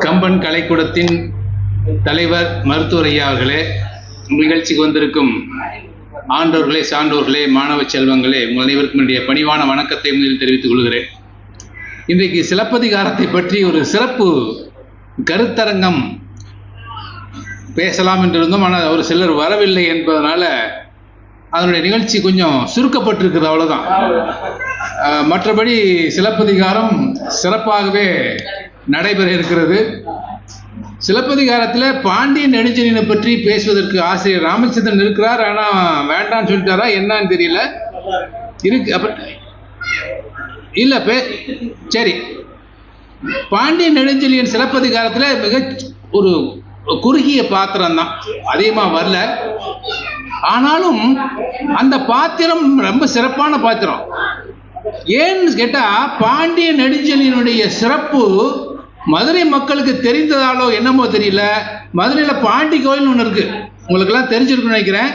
கம்பன் கலைக்கூடத்தின் தலைவர் மருத்துவர் ஐயா அவர்களே, நிகழ்ச்சிக்கு வந்திருக்கும் ஆண்டோர்களே, சான்றோர்களே, மாணவ செல்வங்களே, உங்கள் அனைவருக்கும் என்னுடைய பணிவான வணக்கத்தை முதலில் தெரிவித்துக் கொள்கிறேன். இன்றைக்கு சிலப்பதிகாரத்தை பற்றி ஒரு சிறப்பு கருத்தரங்கம் பேசலாம் என்றிருந்தோம். ஆனால் ஒரு சிலர் வரவில்லை என்பதனால அதனுடைய நிகழ்ச்சி கொஞ்சம் சுருக்கப்பட்டிருக்குது, அவ்வளோதான். மற்றபடி சிலப்பதிகாரம் சிறப்பாகவே நடைபெற இருக்கிறது. சிலப்பதிகாரத்தில் பாண்டியன் நெடுஞ்செழியனை பற்றி பேசுவதற்கு ஆசிரியர் ராமச்சந்திரன் இருக்கிறார். ஆனால் வேண்டான்னு சொல்லிட்டாரா என்னன்னு தெரியல. இருக்கு அப்ப இல்லை சரி. பாண்டியன் நெடுஞ்செழியன் சிலப்பதிகாரத்தில் மிக ஒரு குறுகிய பாத்திரம் தான், அதிகமாக வரல. ஆனாலும் அந்த பாத்திரம் ரொம்ப சிறப்பான பாத்திரம். ஏன்னு கேட்டா, பாண்டிய நெடுஞ்செழியனுடைய சிறப்பு மதுரை மக்களுக்கு தெரிந்ததாலோ என்னமோ தெரியல. மதுரையில பாண்டி கோயில் ஒன்று இருக்கு, உங்களுக்கு எல்லாம் தெரிஞ்சிருக்குன்னு நினைக்கிறேன்.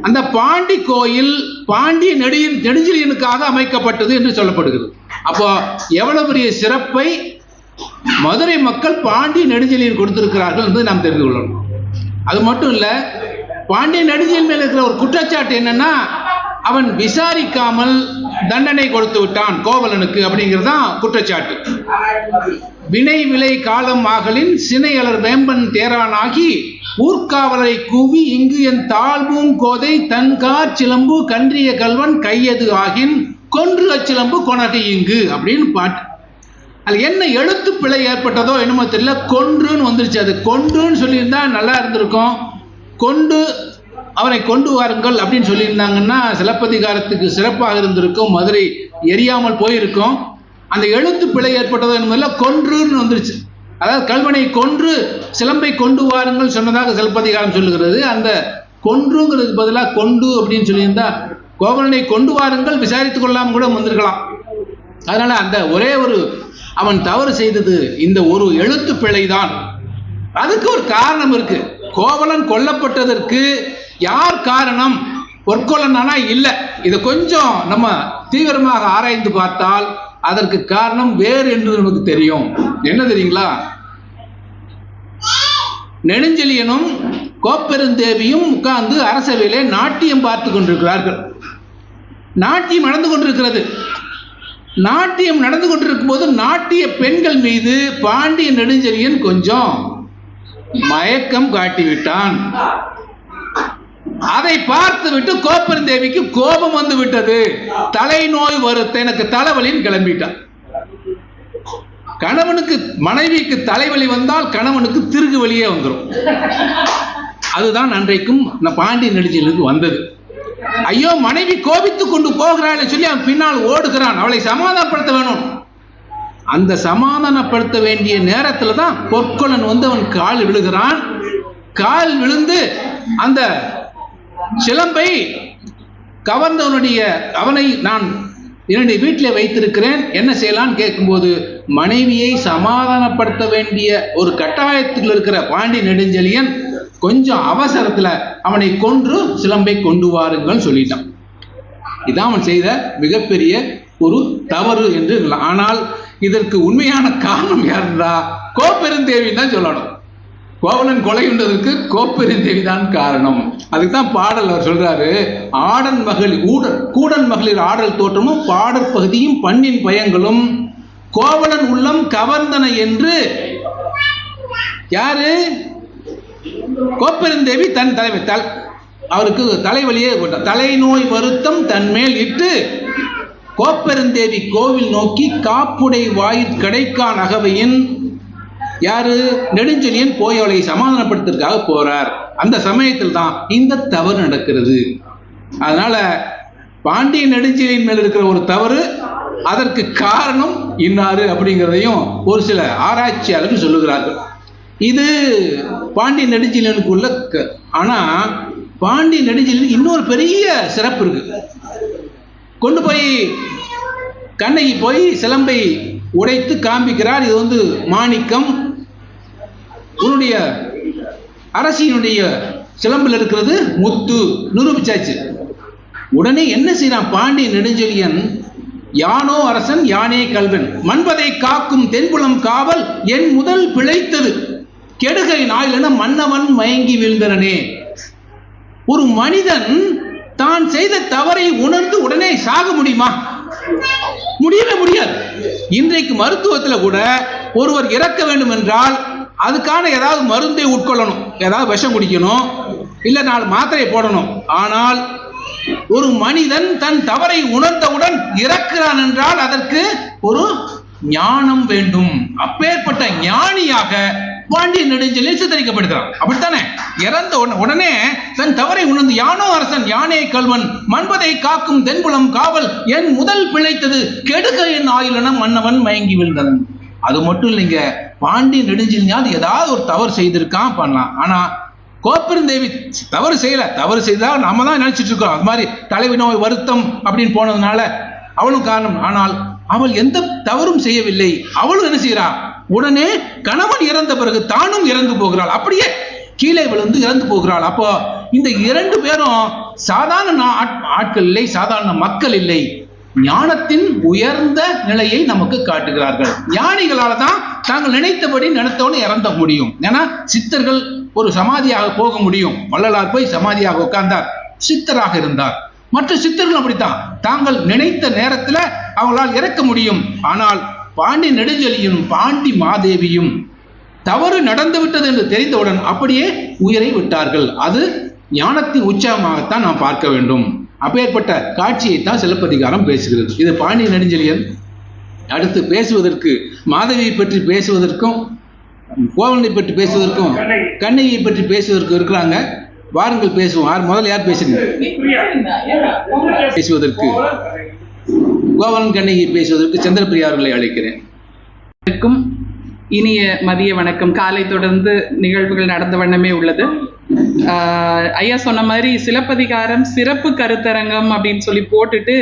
அந்த பாண்டி கோயில் பாண்டிய நெடுஞ்செழியனுக்காக அமைக்கப்பட்டது என்று சொல்லப்படுகிறது. அப்போ எவ்வளவு பெரிய சிறப்பை மதுரை மக்கள் பாண்டிய நெடுஞ்செழியன் கொடுத்திருக்கிறார்கள் என்பதை நாம் தெரிந்து கொள்ளணும். அது மட்டும் இல்ல, பாண்டிய நெடுஞ்செழியன் மேல் இருக்கிற ஒரு குற்றச்சாட்டு என்னன்னா, அவன் விசாரிக்காமல் தண்டனை கொடுத்து விட்டான் கோவலனுக்கு, அப்படிங்கிறது தான் குற்றச்சாட்டு. வினை விலை காலம் ஆகலின் சினையலர் வேம்பன் தேரானாகி ஊர்காவலரை கூவி இங்கு என் தாழ்வும் கோதை தன்கார் சிலம்பு கன்றிய கல்வன் கையது ஆகின் கொன்று அச்சிலம்பு கொணகை இங்கு அப்படின்னு பாட்டு. அது என்ன எழுத்து பிழை ஏற்பட்டதோ என்னமோ தெரியல, கொன்றுன்னு வந்துருச்சு. அது கொன்றுன்னு சொல்லியிருந்தா நல்லா இருந்திருக்கும். கொண்டு அவனை கொண்டு வாருங்கள் அப்படின்னு சொல்லியிருந்தாங்கன்னா சிலப்பதிகாரத்துக்கு சிறப்பாக இருந்திருக்கும், மதுரை எரியாமல் போயிருக்கும். அந்த எழுத்து பிழை ஏற்பட்டதோ என்னமோ கொன்றுன்னு வந்துருச்சு. அதாவது கல்வனை கொன்று சிலம்பை கொண்டு வாருங்கள் சொன்னதாக சிலப்பதிகாரம் சொல்லுகிறது. அந்த கொன்றுங்கிறதுக்கு பதிலாக கொண்டு அப்படின்னு சொல்லியிருந்தா கோவலனை கொண்டு வாருங்கள் விசாரித்துக் கொள்ளாமல் கூட வந்திருக்கலாம். அதனால அந்த ஒரே ஒரு அவன் தவறு செய்தது இந்த ஒரு எழுத்து பிழைதான். அதுக்கு ஒரு காரணம் இருக்கு. கோவலன் கொல்லப்பட்டதற்கு யார் காரணம்? பொற்கொல்லனா இல்லை. இதை கொஞ்சம் நம்ம தீவிரமாக ஆராய்ந்து பார்த்தால் அதற்கு காரணம் வேறு என்று நமக்கு தெரியும். என்ன தெரியுங்களா? நெடுஞ்செழியனும் கோப்பெருந்தேவியும் உட்கார்ந்து அரசவையிலே நாட்டியம் பார்த்து கொண்டிருக்கிறார்கள். நாட்டியம் நடந்து கொண்டிருக்கிறது. நாட்டியம் நடந்து கொண்டிருக்கும் போது நாட்டிய பெண்கள் மீது பாண்டிய நெடுஞ்செழியன் கொஞ்சம் மயக்கம் காட்டிவிட்டான். அதை பார்த்து விட்டு கோப்பெருந்தேவிக்கு கோபம் வந்து விட்டது. தலைநோய் வருத்த எனக்கு தலைவலின்னு கிளம்பிட்டான். கணவனுக்கு மனைவிக்கு தலைவலி வந்தால் கணவனுக்கு திருகு வலியே வந்துடும். அதுதான் அன்றைக்கும் பாண்டிய நெடுஞ்செழியனுக்கு வந்தது. ஐயோ, மனைவி கோபித்துக் கொண்டு போகிறாள் சொல்லி அவன் பின்னால் ஓடுகிறான். அவளை சமாதானப்படுத்த வேணும். அந்த சமாதானப்படுத்த வேண்டிய நேரத்தில் தான் பொற்கொல்லன் வந்து அவன் கால் விழுகிறான். கால் விழுந்து அந்த சிலம்பை கவர்ந்தவனுடைய அவனை நான் என்னுடைய வீட்டில் வைத்திருக்கிறேன், என்ன செய்யலான்னு கேட்கும்போது மனைவியை சமாதானப்படுத்த வேண்டிய ஒரு கட்டாயத்தில் இருக்கிற பாண்டிய நெடுஞ்செழியன் கொஞ்சம் அவசரத்தில் அவனை கொன்று சிலம்பை கொண்டு வாருங்கள் சொல்லிட்டான். இதான் அவன் செய்த மிகப்பெரிய ஒரு தவறு என்று. ஆனால் இதற்கு உண்மையான காரணம் யாருந்தா கோப்பெருந்தேவி தான் சொல்லணும். கோவலன் கொலை உண்டதற்கு கோப்பெருந்தேவி தான் காரணம். அதுக்கு தான் பாடல் அவர் சொல்றாரு, ஆடன் மகளிர் கூடன் மகளிர் ஆடல் தோற்றமும் பாடற் பகுதியும் பண்ணின் பயங்களும் கோவலன் உள்ளம் கவர்ந்தன என்று. யாரு? கோப்பெருந்தேவி தன் தலைமை அவருக்கு தலைவலியே தலைநோய் வருத்தம் தன்மேல் இட்டு கோப்பெருந்தேவி கோவில் நோக்கி காப்புடை வாயிற் கடைக்கான் அகவையின் யாரு? நெடுஞ்செழியன் போய் அவளை சமாதானப்படுத்துறதுக்காக போறார். அந்த சமயத்தில் தான் இந்த தவறு நடக்கிறது. அதனால பாண்டிய நெடுஞ்செழியன் மேல் இருக்கிற ஒரு தவறு, அதற்கு காரணம் இன்னாரு அப்படிங்கிறதையும் ஒரு சில ஆராய்ச்சியாளர்கள் சொல்லுகிறார்கள். இது பாண்டிய நெடுஞ்செழியனுக்குள்ள. ஆனா பாண்டிய நெடுஞ்செழியனுக்கு இன்னொரு பெரிய சிறப்பு இருக்கு. கொண்டு போய் கண்ணகி போய் சிலம்பை உடைத்து காண்பிக்கிறார். இது வந்து மாணிக்கம், உன்னுடைய அரசியினுடைய சிலம்பில் இருக்கிறது முத்து, நிரூபிச்சாச்சு. உடனே என்ன செய்யறான் பாண்டிய நெடுஞ்செழியன்? யானோ அரசன் யானே கல்வன், மன்பதை காக்கும் தென்புலம் காவல் என் முதல் பிழைத்தது, கெடுகை நாயிலென மன்னவன் மயங்கி வீழ்ந்தனே. ஒரு மனிதன் தான் செய்த தவறை உணர்ந்து உடனே சாக முடியுமா? முடியவே முடியாது. இன்றைக்கு மருத்துவத்தில் கூட ஒருவர் இறக்க வேண்டும் என்றால் அதுக்கான ஏதாவது மருந்தை உட்கொள்ளணும், ஏதாவது விஷம் குடிக்கணும், இல்ல 4 மாத்திரை போடணும். ஆனால் ஒரு மனிதன் தன் தவறை உணர்ந்தவுடன் இறக்கிறான் என்றால் அதற்கு ஒரு ஞானம் வேண்டும். அப்பேற்பட்ட ஞானியாக பாண்டியன் நெடுஞ்செழியன் சித்தரிக்கப்படுகிறான். அப்படித்தானே? இறந்த உடனே தன் தவறை உணர்ந்து யானோ அரசன் யானே கல்வன், மன்பதை காக்கும் தென்புலம் காவல் என் முதல் பிழைத்தது, கெடுக என் ஆயுளன மன்னவன் மயங்கி விழுந்தவன். அது மட்டும் இல்லைங்க, பாண்டியன் நெடுஞ்செழியன் ஏதாவது ஒரு தவறு செய்திருக்கான் பண்ணலாம். ஆனா கோப்பெருந்தேவி தவறு செய்யல. தவறு செய்தா நாம தான் நினைச்சிட்டு இருக்கோம். அது மாதிரி தலைவி நோய் வருத்தம் அப்படின்னு போனதுனால அவளும் காரணம். ஆனால் அவள் எந்த தவறும் செய்யவில்லை. அவளும் என்ன செய்யறா? உடனே கணவன் இறந்த பிறகு தானும் இறந்து போகிறாள். அப்படியே கீழே விழுந்து இறந்து போகிறாள். அப்போ இந்த 2 பேரும் சாதாரண ஆட்கள் இல்லை, சாதாரண மக்கள் இல்லை, ஞானத்தின் உயர்ந்த நிலையை நமக்கு காட்டுகிறார்கள். ஞானிகளால தான் தாங்கள் நினைத்தபடி நினைத்தவனு இறந்த முடியும். ஏன்னா சித்தர்கள் ஒரு சமாதியாக போக முடியும். வள்ளலார் போய் சமாதியாக உட்கார்ந்தார், சித்தராக இருந்தார். மற்ற சித்தர்கள் அப்படித்தான், தாங்கள் நினைத்த நேரத்தில் அவங்களால் இறக்க முடியும். ஆனால் பாண்டி நெடுஞ்செழியனும் பாண்டி மாதேவியும் தவறு நடந்துவிட்டது என்று தெரிந்தவுடன் அப்படியே உயிரை விட்டார்கள். அது ஞானத்தின் உச்சமாகத்தான் நாம் பார்க்க வேண்டும். அப்பேற்பட்ட காட்சியைத்தான் சிலப்பதிகாரம் பேசுகிறது. இது பாண்டிய நெடுஞ்செழியன். அடுத்து பேசுவதற்கு மாதவியை பற்றி பேசுவதற்கும் கோவலனை பற்றி பேசுவதற்கும் கண்ணகியை பற்றி பேசுவதற்கு இருக்கிறாங்க. வாருங்கள் பேசுவோம். முதல்ல யார் பேசுங்க? பேசுவதற்கு கோவலன் கண்ணகியை பேசுவதற்கு சந்திரபிரியா அவர்களை அழைக்கிறேன். இனிய மதிய வணக்கம். காலை தொடர்ந்து நிகழ்வுகள் நடந்த வண்ணமே உள்ளது. ஐயா சொன்ன மாதிரி சிலப்பதிகாரம் சிறப்பு கருத்தரங்கம் அப்படின்னு சொல்லி போட்டுட்டு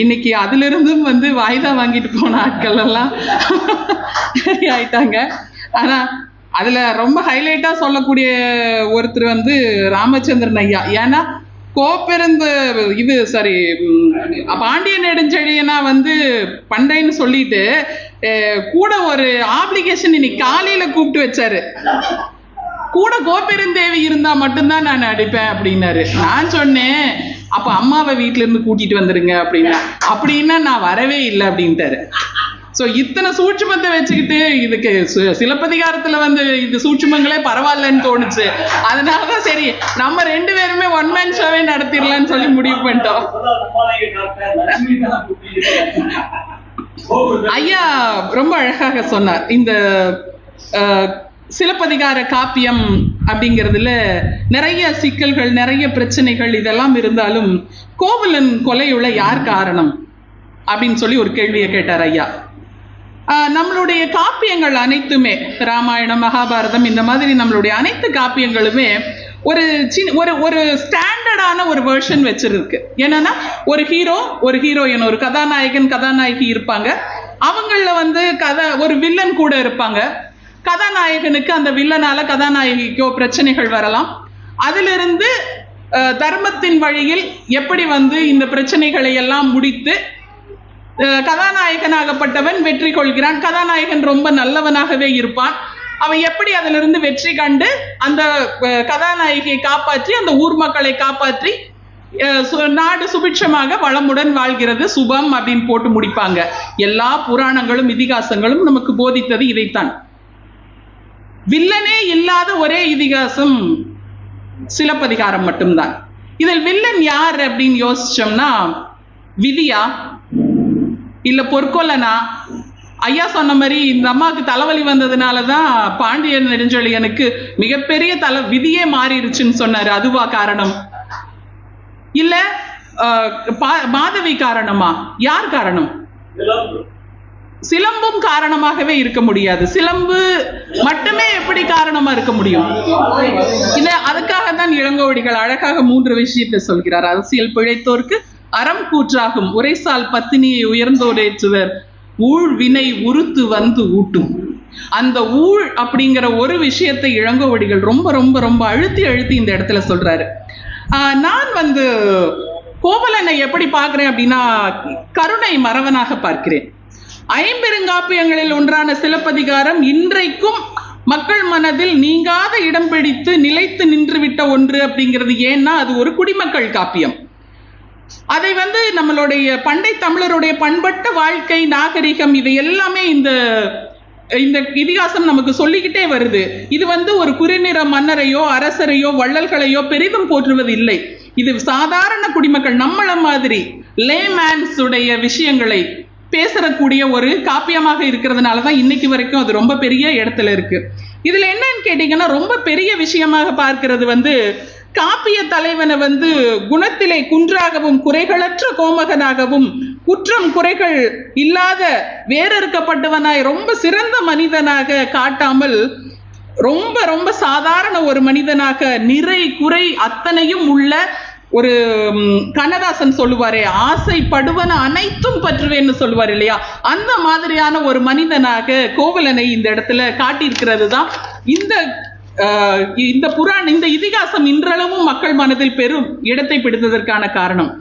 இன்னைக்கு அதிலிருந்தும் வாய்தா வாங்கிட்டு போன ஆட்கள் எல்லாம் ஆயிட்டாங்க. ஆனா அதுல ரொம்ப ஹைலைட்டா சொல்லக்கூடிய ஒருத்தர் ராமச்சந்திரன் ஐயா. ஏன்னா கோப்பெருந்த பாண்டிய நெடுஞ்செழியனா பண்டைன்னு சொல்லிட்டு கூட ஒரு ஆப்ளிகேஷன் இன்னைக்கு காலையில கூப்பிட்டு வச்சாரு. கூட கோப்பெருந்தேவி இருந்தா மட்டும்தான் நான் நடிப்பேன் அப்படின்னாரு. நான் சொன்னேன், அப்ப அம்மாவை வீட்டுல இருந்து கூட்டிட்டு வந்துருங்க அப்படின்னா நான் வரவே இல்லை அப்படின்ட்டாரு. சோ இத்தனை சூட்சுமத்தை வச்சுக்கிட்டு இதுக்கு சிலப்பதிகாரத்துல இது சூட்சுமங்களே பரவாயில்லன்னு தோணுச்சு. அதனாலதான் சரி நம்ம 2 பேருமே ஒன் மேன் ஷோவே நடத்திடலாம்னு சொல்லி முடிவு பண்ணிட்டோம். ஐயா ரொம்ப அழகாக சொன்னார். இந்த சிலப்பதிகார காப்பியம் அப்படிங்கிறதுல நிறைய சிக்கல்கள், நிறைய பிரச்சனைகள் இதெல்லாம் இருந்தாலும் கோவலன் கொலையுள்ள யார் காரணம் அப்படின்னு சொல்லி ஒரு கேள்வியை கேட்டார் ஐயா. நம்மளுடைய காப்பியங்கள் அனைத்துமே ராமாயணம், மகாபாரதம், இந்த மாதிரி நம்மளுடைய அனைத்து காப்பியங்களுமே ஒரு ஸ்டாண்டர்டான ஒரு வெர்ஷன் வச்சிருக்கு. என்னன்னா ஒரு ஹீரோ, ஒரு ஹீரோயின், ஒரு கதாநாயகன், கதாநாயகி இருப்பாங்க. அவங்கள ஒரு வில்லன் கூட இருப்பாங்க. கதாநாயகனுக்கு அந்த வில்லனால கதாநாயகிக்கோ பிரச்சனைகள் வரலாம். அதிலிருந்து தர்மத்தின் வழியில் எப்படி இந்த பிரச்சனைகளை எல்லாம் முடித்து கதாநாயகனாகப்பட்டவன் வெற்றி கொள்கிறான். கதாநாயகன் ரொம்ப நல்லவனாகவே இருப்பான். அவன் எப்படி அதிலிருந்து வெற்றி கண்டு அந்த கதாநாயகியை காப்பாற்றி அந்த ஊர் மக்களை காப்பாற்றி நாடு சுபிட்சமாக வளமுடன் வாழ்கிறது, சுபம் அப்படின்னு போட்டு முடிப்பாங்க. எல்லா புராணங்களும் இதிகாசங்களும் நமக்கு போதித்தது இதைத்தான். வில்லனே இல்லாத ஒரே இதிகாசம் சிலப்பதிகாரம் மட்டும்தான். இதில் வில்லன் யார் அப்படின்னு யோசிச்சோம்னா, விதியா இல்ல பொற்கொல்லனா? ஐயா சொன்ன மாதிரி இந்த அம்மாவுக்கு தலைவலி வந்ததுனாலதான் பாண்டியன் நெடுஞ்செழியனுக்கு மிகப்பெரிய விதியே மாறிடுச்சுன்னு சொன்னாரு. அதுவா காரணம்? இல்ல மாதவி காரணமா? யார் காரணம்? சிலம்பும் காரணமாகவே இருக்க முடியாது. சிலம்பு மட்டுமே எப்படி காரணமா இருக்க முடியும்? இல்ல அதுக்காக தான் இளங்கோவடிகள் அழகாக 3 விஷயத்தை சொல்கிறார். அரசியல் பிழைத்தோர்க்கு அறம் கூற்றாகும், உரைசால் பத்தினியை உயர்ந்தோரேற்றுவர், ஊழ் வினை உறுத்து ஊட்டும். அந்த ஊழ் அப்படிங்கிற ஒரு விஷயத்தை இளங்கோவடிகள் ரொம்ப ரொம்ப ரொம்ப அழுத்தி இந்த இடத்துல சொல்றாரு. நான் கோவலனை எப்படி பார்க்கிறேன் அப்படின்னா கருணை மறவனாக பார்க்கிறேன். ஐம்பெருங்காப்பியங்களில் ஒன்றான சிலப்பதிகாரம் இன்றைக்கும் மக்கள் மனதில் நீங்காத இடம் பிடித்து நிலைத்து நின்று விட்ட ஒன்று அப்படிங்கிறது. ஏன்னா அது ஒரு குடிமக்கள் காப்பியம். அதை நம்மளுடைய பண்டை தமிழருடைய பண்பட்ட வாழ்க்கை, நாகரிகம், இவை எல்லாமே இந்த இதிகாசம் நமக்கு சொல்லிக்கிட்டே வருது. இது ஒரு குறுநிற மன்னரையோ அரசரையோ வள்ளல்களையோ பெரிதும் போற்றுவது இல்லை. இது சாதாரண குடிமக்கள் நம்மள மாதிரி லேமேன்ஸ் உடைய விஷயங்களை பேசக்கூடிய ஒரு காப்பியமாக இருக்கிறதுனாலதான் இன்னைக்கு வரைக்கும் அது ரொம்ப பெரிய இடத்துல இருக்கு. இதுல என்னன்னு கேட்டீங்கன்னா, ரொம்ப பெரிய விஷயமாக பார்க்கிறது காப்பிய தலைவனை குணத்திலே குன்றாகவும் குறைகளற்ற கோமகனாகவும் குற்றம் குறைகள் இல்லாத வேறறுக்கப்பட்டவனாய் ரொம்ப சிறந்த மனிதனாக காட்டாமல் ரொம்ப ரொம்ப சாதாரண ஒரு மனிதனாக நிறை குறை அத்தனையும் உள்ள ஒரு கண்ணதாசன் சொல்லுவாரே, ஆசைப்படுவன அனைத்தும் பற்றுவேன்னு சொல்லுவார் இல்லையா, அந்த மாதிரியான ஒரு மனிதனாக கோவலனை இந்த இடத்துல காட்டியிருக்கிறது தான் இந்த இதிகாசம் இன்றளவும் மக்கள் மனதில் பெரும் இடத்தை பிடித்ததற்கான காரணம்.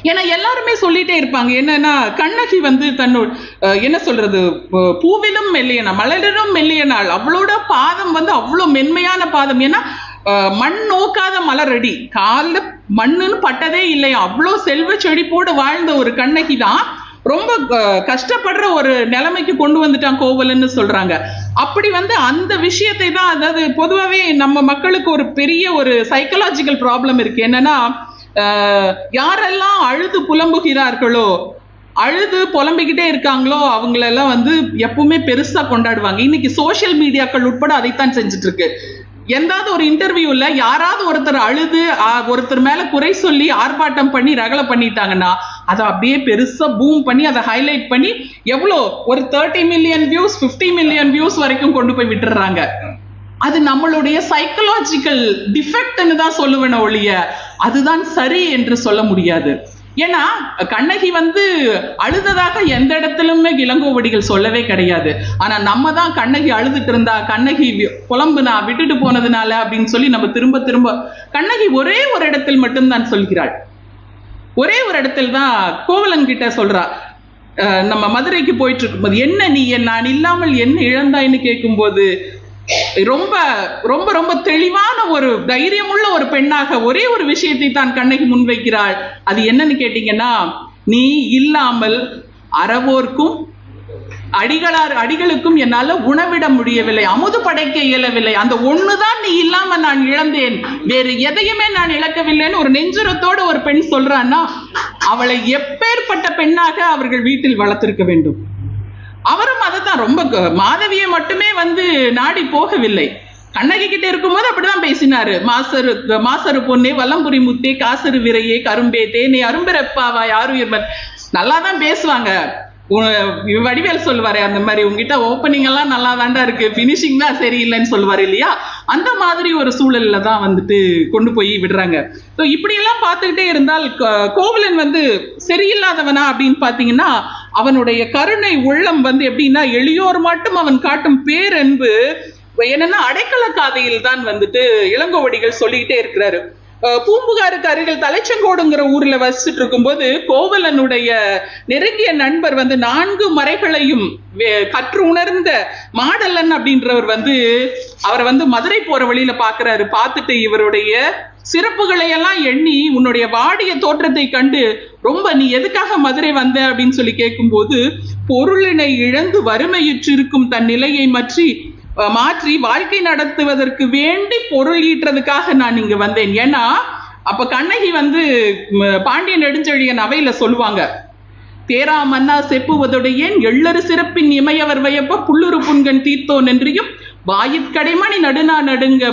ஏன்னா எல்லாருமே சொல்லிட்டே இருப்பாங்க, என்னன்னா கண்ணகி தன்னோட என்ன சொல்றது, பூவிலும் மெல்லியனா மலரிலும் மெல்லியனாள், அவளோட பாதம் அவ்வளோ மென்மையான பாதம். ஏன்னா மண் நோக்காத மலரடி, காலில் மண்ணுன்னு பட்டதே இல்லையா, அவ்வளோ செல்வ செழிப்போடு வாழ்ந்த ஒரு கண்ணகி தான் ரொம்ப கஷ்டப்படுற ஒரு நிலைமைக்கு கொண்டு வந்துட்டான் கோவலன்னு சொல்றாங்க. அப்படி அந்த விஷயத்தை தான், அதாவது பொதுவாகவே நம்ம மக்களுக்கு ஒரு பெரிய ஒரு சைக்கலாஜிக்கல் ப்ராப்ளம் இருக்கு. என்னன்னா யாரெல்லாம் அழுது புலம்புகிறார்களோ, அழுது புலம்பிக்கிட்டே இருக்காங்களோ, அவங்களெல்லாம் எப்பவுமே பெருசா கொண்டாடுவாங்க. இன்னைக்கு சோசியல் மீடியாக்கள் உட்பட அதைத்தான் செஞ்சுட்டு இருக்கு. எந்தாவது ஒரு இன்டர்வியூல யாராவது ஒருத்தர் அழுது ஒருத்தர் மேல குறை சொல்லி ஆர்ப்பாட்டம் பண்ணி ரகலை பண்ணிட்டாங்கன்னா அதை அப்படியே பெருசா பூம் பண்ணி அதை ஹைலைட் பண்ணி எவ்வளோ ஒரு 30 மில்லியன் வியூஸ் 50 மில்லியன் வியூஸ் வரைக்கும் கொண்டு போய் விட்டுறாங்க. அது நம்மளுடைய சைக்கலாஜிக்கல் டிஃபெக்ட்னு தான் சொல்லுவேன ஒழிய அதுதான் சரி என்று சொல்ல முடியாது. ஏன்னா கண்ணகி அழுததாக எந்த இடத்திலுமே இளங்கோவடிகள் சொல்லவே கிடையாது. ஆனா நம்ம தான் கண்ணகி அழுதுட்டு இருந்தா, கண்ணகி புலம்புனா, விட்டுட்டு போனதுனால அப்படின்னு சொல்லி நம்ம திரும்ப திரும்ப கண்ணகி ஒரே ஒரு இடத்தில் மட்டும்தான் சொல்கிறாள். ஒரே ஒரு இடத்தில் தான் கோவலன் கிட்ட சொல்றா, நம்ம மதுரைக்கு போயிட்டு இருக்கும்போது, என்ன நீ நான் இல்லாமல் என்ன இழந்தாய்ன்னு கேட்கும்போது ரொம்ப ரொம்ப ரொம்ப தெளிவான ஒரு தைரியமுள்ள ஒரு பெண்ணாக ஒரே ஒரு விஷயத்தை தான் கண்ணகி முன்வைக்கிறாள். அது என்னன்னு கேட்டீங்கன்னா, நீ இல்லாமல் அறவோர்க்கும் அடிகளுக்கும் என்னால உணவிட முடியவில்லை, அமுது படைக்க இயலவில்லை, அந்த ஒண்ணுதான் நீ இல்லாம நான் இழந்தேன், வேறு எதையுமே நான் இழக்கவில்லைன்னு ஒரு நெஞ்சுரத்தோட ஒரு பெண் சொல்றான்னா, அவளை எப்பேற்பட்ட பெண்ணாக அவர்கள் வீட்டில் வளர்த்திருக்க வேண்டும். அவரும் அதைத்தான், ரொம்ப மாதவியை மட்டுமே நாடி போகவில்லை, கண்ணகி கிட்ட இருக்கும்போது அப்படிதான் பேசினாரு. மாசரு பொண்ணே, வல்லம்புரி முத்தே, காசரு விரையே, கரும்பே தேனே, அரும்பிறப்பாவா யாருயிர்மன், நல்லாதான் பேசுவாங்க. வடிவேல் சொல்லுவாரு அந்த மாதிரி, உங்ககிட்ட ஓப்பனிங் எல்லாம் நல்லா தாண்டா இருக்கு, பினிஷிங் தான் சரியில்லைன்னு சொல்லுவாரு இல்லையா, அந்த மாதிரி ஒரு சூழல்ல தான் கொண்டு போய் விடுறாங்க. ஸோ இப்படி எல்லாம் பார்த்துக்கிட்டே இருந்தால் கோவலன் சரியில்லாதவனா அப்படின்னு பாத்தீங்கன்னா, அவனுடைய கருணை உள்ளம் எப்படின்னா, எளியோர் மட்டும் அவன் காட்டும் பேரன்பு என்னன்னா அடைக்கல காதையில் தான் இளங்கோவடிகள் சொல்லிக்கிட்டே இருக்கிறாரு. பூம்புகாருக்கு அருகில் தலைச்செங்கோடுங்கிற ஊர்ல வசிச்சுட்டு இருக்கும்போது கோவலனுடைய நெருங்கிய நண்பர் 4 மறைகளையும் கற்று உணர்ந்த மாடல்லன் அப்படின்றவர் அவரை மதுரை போற வழியில பாக்குறாரு. பார்த்துட்டு இவருடைய சிறப்புகளை எல்லாம் எண்ணி, உன்னுடைய வாடிய தோற்றத்தை கண்டு ரொம்ப நீ எதுக்காக மதுரை வந்த அப்படின்னு சொல்லி கேட்கும்போது, பொருளினை இழந்து வறுமையுற்று இருக்கும் தன் நிலையை மாற்றி வாழ்க்கை நடத்துவதற்கு வேண்டி பொருள் ஈட்டுறதுக்காக நான் இங்க வந்தேன். ஏன்னா அப்ப கண்ணகி பாண்டிய நெடுஞ்செழியன் அவையில சொல்லுவாங்க, தேரா மன்னா செப்புவதுடையேன் எள்ளரு சிறப்பின் இமையவர் வயப்ப புல்லுரு புன்கண் தீர்த்தோன் என்றியும் வாயிற்கடைமணி நடுநா நடுங்க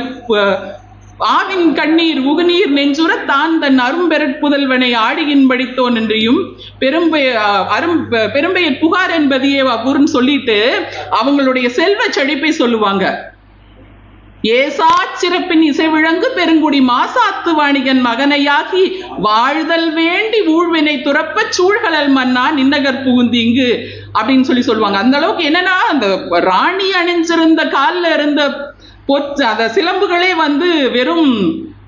ஆவின் கண்ணீர் உகுநீர் நெஞ்சுர தான் தன் அரும்பெருட்புதல்வனை ஆடியின் படித்தோன் என்றையும் பெரும்பெயர் புகார் என்பதையே அவ்வூர்னு சொல்லிட்டு அவங்களுடைய செல்வ செழிப்பை சொல்லுவாங்க. ஏசா சிறப்பின் இசை விளங்கு பெருங்குடி மாசாத்து வாணிகன் மகனையாகி வாழ்தல் வேண்டி ஊழ்வினை துறப்ப சூழ்கலல் மன்னா நின்னகர் புகுந்து இங்கு அப்படின்னு சொல்லுவாங்க. அந்த அளவுக்கு என்னன்னா, அந்த ராணி அணிஞ்சிருந்த காலில் இருந்த அந்த சிலம்புகளே வெறும்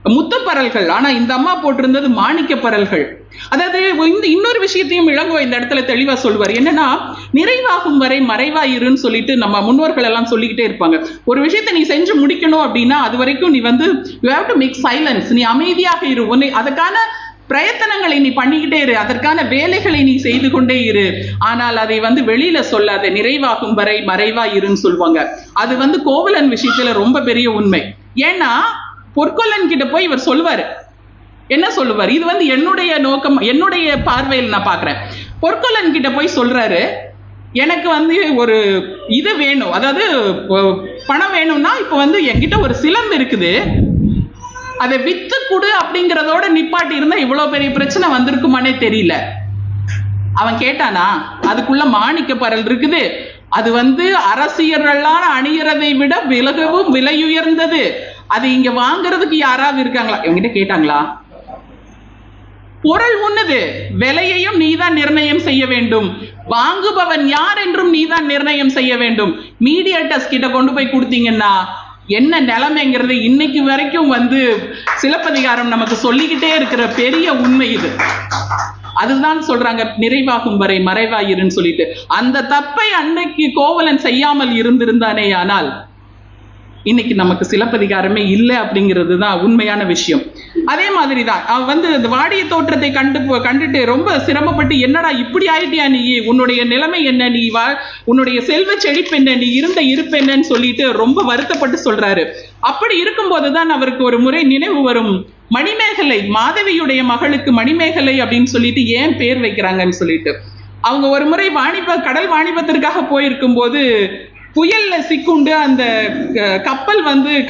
முத்துப்பரல்கள். ஆனா இந்த அம்மா போட்டிருந்தது மாணிக்க பரல்கள். அதாவது இன்னொரு விஷயத்தையும் இளங்கோ இந்த இடத்துல தெளிவா சொல்வார். என்னன்னா, நிறைவாகும் வரை மறைவாயிருன்னு சொல்லிட்டு நம்ம முன்னோர்கள் எல்லாம் சொல்லிக்கிட்டே இருப்பாங்க. ஒரு விஷயத்தை நீ செஞ்சு முடிக்கணும் அப்படின்னா அது வரைக்கும் நீ you have to make silence. நீ அமைதியாக இரு. அதுக்கான பிரயத்தனங்களை நீ பண்ணிக்கிட்டே இரு, அதற்கான வேலைகளை நீ செய்து கொண்டே இரு. ஆனால் அதை வெளியில சொல்லாத, நிறைவாகும் வரை மறைவா இருன்னு சொல்லுவாங்க. அது கோவலன் விஷயத்துல ரொம்ப பெரிய உண்மை. ஏன்னா பொற்கொல்லன் கிட்ட போய் இவர் சொல்லுவாரு, என்ன சொல்லுவார், இது என்னுடைய நோக்கம், என்னுடைய பார்வையில் நான் பாக்குறேன். பொற்கொல்லன் கிட்ட போய் சொல்றாரு, எனக்கு ஒரு இது வேணும், அதாவது பணம் வேணும்னா இப்ப என்கிட்ட ஒரு சிலம்பு இருக்குது, அதை வித்து கொடு அப்படிங்கிறதோட நிப்பாட்டி இருந்தா இவ்வளவு பெரிய பிரச்சனை வந்திருக்குமானே தெரியல. அவன் கேட்டானா, அதுக்குள்ள மாணிக்க பரல் இருக்குது, அது அரசியர்களான அணியறதை விட விலகவும் விலையுயர்ந்தது, அது இங்க வாங்குறதுக்கு யாராவது இருக்காங்களா? இவங்கிட்ட கேட்டாங்களா? பொருள் உன்னது, விலையையும் நீதான் நிர்ணயம் செய்ய வேண்டும், வாங்குபவன் யார் என்றும் நீதான் நிர்ணயம் செய்ய வேண்டும். மீடியேட்டர்ஸ் கிட்ட கொண்டு போய் கொடுத்தீங்கன்னா என்ன நிலைமைங்கிறது இன்னைக்கு வரைக்கும் சிலப்பதிகாரம் நமக்கு சொல்லிக்கிட்டே இருக்கிற பெரிய உண்மை இது. அதுதான் சொல்றாங்க, நிறைவாகும் வரை மறைவாயிருன்னு சொல்லிட்டு. அந்த தப்பை அன்னைக்கு கோவலன் செய்யாமல் இருந்திருந்தானே ஆனால் இன்னைக்கு நமக்கு சிலப்பதிகாரமே இல்லை அப்படிங்கிறது தான் உண்மையான விஷயம். அதே மாதிரி தான் அவன் இந்த வாடிய தோற்றத்தை கண்டுட்டு ரொம்ப சிரமப்பட்டு, என்னடா இப்படி ஆயிட்டியா நீ, உன்னுடைய நிலைமை என்ன, நீ உன்னுடைய செல்வ செழிப்பு என்ன, நீ இருந்த இருப்பு என்னன்னு சொல்லிட்டு ரொம்ப வருத்தப்பட்டு சொல்றாரு. அப்படி இருக்கும்போதுதான் அவருக்கு ஒரு முறை நினைவு வரும், மணிமேகலை, மாதவியுடைய மகளுக்கு மணிமேகலை அப்படின்னு சொல்லிட்டு ஏன் பேர் வைக்கிறாங்கன்னு சொல்லிட்டு. அவங்க ஒரு முறை கடல் வாணிபத்திற்காக போயிருக்கும் போது புயல்ல சிக்குண்டு அந்த கப்பல்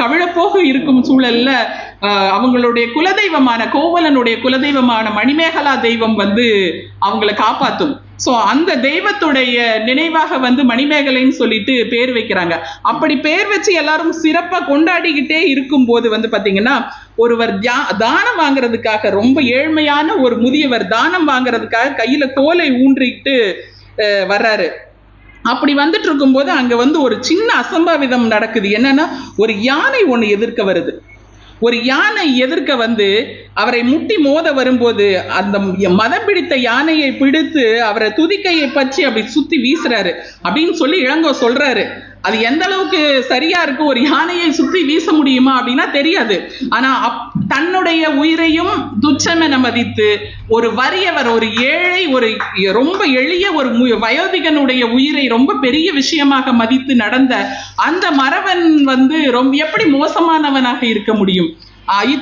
கவிழப்போக இருக்கும் சூழல்ல அவங்களுடைய குலதெய்வமான கோவலனுடைய குலதெய்வமான மணிமேகலா தெய்வம் அவங்களை காப்பாத்தும். சோ அந்த தெய்வத்துடைய நினைவாக மணிமேகலைன்னு சொல்லிட்டு பேர் வைக்கிறாங்க. அப்படி பேர் வச்சு எல்லாரும் சிறப்பா கொண்டாடிக்கிட்டே இருக்கும் போது பாத்தீங்கன்னா, ஒருவர் தானம் வாங்குறதுக்காக, ரொம்ப ஏழ்மையான ஒரு முதியவர் தானம் வாங்குறதுக்காக கையில கோலை ஊன்றிட்டு வர்றாரு. அப்படி வந்துட்டு இருக்கும்போது அங்க ஒரு சின்ன அசம்பாவிதம் நடக்குது. என்னன்னா, ஒரு யானை ஒண்ணு எதிர்க்க வருது. ஒரு யானை எதிர்க்க அவரை முட்டி மோத வரும்போது அந்த மதம் பிடித்த யானையை பிடித்து அவரை துதிக்கையை பற்றி அப்படி சுத்தி வீசுறாரு அப்படின்னு சொல்லி இளங்கோ சொல்றாரு. அது எந்த அளவுக்கு சரியா இருக்கு, ஒரு யானையை சுத்தி வீச முடியுமா அப்படின்னா தெரியாது. ஆனா தன்னுடைய உயிரையும் துச்சமென மதித்து ஒரு வறியவர், ஒரு ஏழை, ஒரு ரொம்ப எளிய ஒரு வயோதிகனுடைய உயிரை ரொம்ப பெரிய விஷயமாக மதித்து நடந்த அந்த மறவன் ரொம்ப எப்படி மோசமானவனாக இருக்க முடியும்?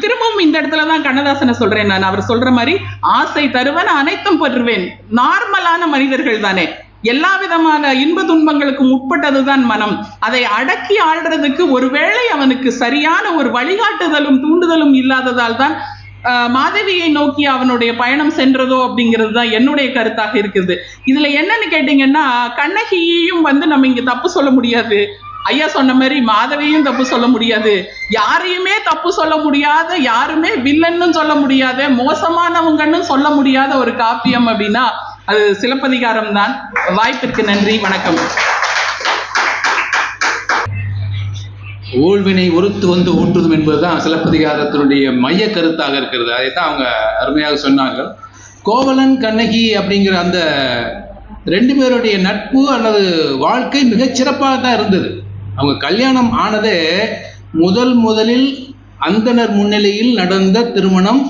திரும்பவும் இந்த இடத்துலதான் கண்ணதாசனை சொல்றேன் நான். அவர் சொல்ற மாதிரி, ஆசை தருவன் அனைத்தும் பெறுவேன். நார்மலான மனிதர்கள் தானே, எல்லா விதமான இன்ப துன்பங்களுக்கு உட்பட்டதுதான் மனம். அதை அடக்கி ஆள்றதுக்கு ஒருவேளை அவனுக்கு சரியான ஒரு வழிகாட்டுதலும் தூண்டுதலும் இல்லாததால் தான் மாதவியை நோக்கி அவனுடைய பயணம் சென்றதோ அப்படிங்கிறது தான் என்னுடைய கருத்தாக இருக்குது. இதுல என்னன்னு கேட்டீங்கன்னா, கண்ணகியையும் நம்ம இங்க தப்பு சொல்ல முடியாது. ஐயா சொன்ன மாதிரி மாதவியும் தப்பு சொல்ல முடியாது. யாரையுமே தப்பு சொல்ல முடியாத, யாருமே வில்லன்னு சொல்ல முடியாத, மோசமானவங்கன்னு சொல்ல முடியாத ஒரு காப்பியம் அப்படின்னா அது சிலப்பதிகாரம் தான். வாய்ப்பிற்கு நன்றி, வணக்கம். ஊழ்வினை ஒருத்து ஊற்றுதும் என்பதுதான் சிலப்பதிகாரத்தினுடைய மைய கருத்தாக இருக்கிறது. அதைத்தான் அவங்க அருமையாக சொன்னார்கள். கோவலன் கண்ணகி அப்படிங்கிற அந்த ரெண்டு பேருடைய நட்பு அல்லது வாழ்க்கை மிகச் சிறப்பாக தான் இருந்தது. அவங்க கல்யாணம் ஆனதே முதலில் அந்தனர் முன்னிலையில் நடந்த திருமணம்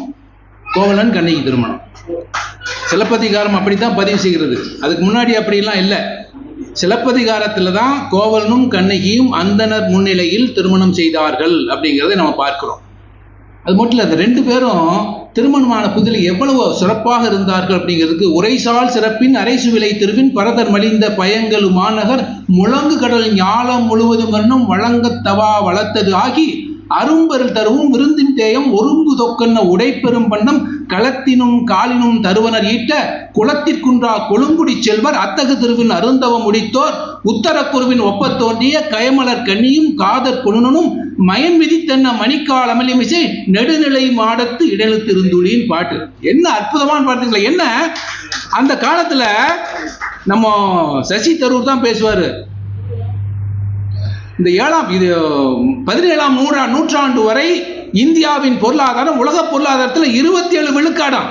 கோவலன் கண்ணகி திருமணம். சிலப்பதிகாரம் அப்படித்தான் பதிவு செய்கிறது. அதுக்கு முன்னாடி அப்படிலாம் இல்லை. சிலப்பதிகாரத்துல தான் கோவலனும் கண்ணகியும் அந்தனர் முன்னிலையில் திருமணம் செய்தார்கள் அப்படிங்கிறத நம்ம பார்க்கிறோம். அது மட்டும் இல்லை, அந்த ரெண்டு பேரும் திருமணமான புதில் எவ்வளவு சிறப்பாக இருந்தார்கள் அப்படிங்கிறதுக்கு, உரைசால் சிறப்பின் அரைசுவிலை திருவின் பரதர் மலிந்த பயங்கலு மாநகர் முழங்கு கடல் ஞாலம் முழுவதும் வண்ணம் வழங்கத்தவா வளர்த்தது ஆகி அரும்பெருள் தருவும் விருந்தின் தேயம் ஒரும்பு தொக்கன்ன உடைப்பெரும் பண்ணம் களத்தினும் காலினும் தருவனர் ஈட்ட குளத்திற்குன்றா கொழுங்குடி செல்வர் அத்தகு திருவின் அருந்தவம் முடித்தோர் உத்தரக்குருவின் ஒப்பத் தோன்றிய கயமலர் கண்ணியும் காதற் கொழுனும் மயன் விதித்தன்ன மணிக்கால் அமளிமிசை நெடுநிலை மாடத்து இடெழுத்திருந்துளின் பாட்டு. என்ன அற்புதமான பாட்டுங்களா! என்ன அந்த காலத்துல நம்ம சசி தரூர் தான் பேசுவாரு. இந்த 17ஆம் நூற்றாண்டு வரை இந்தியாவின் பொருளாதாரம் உலக பொருளாதாரத்தில் 27 விழுக்காடாம்.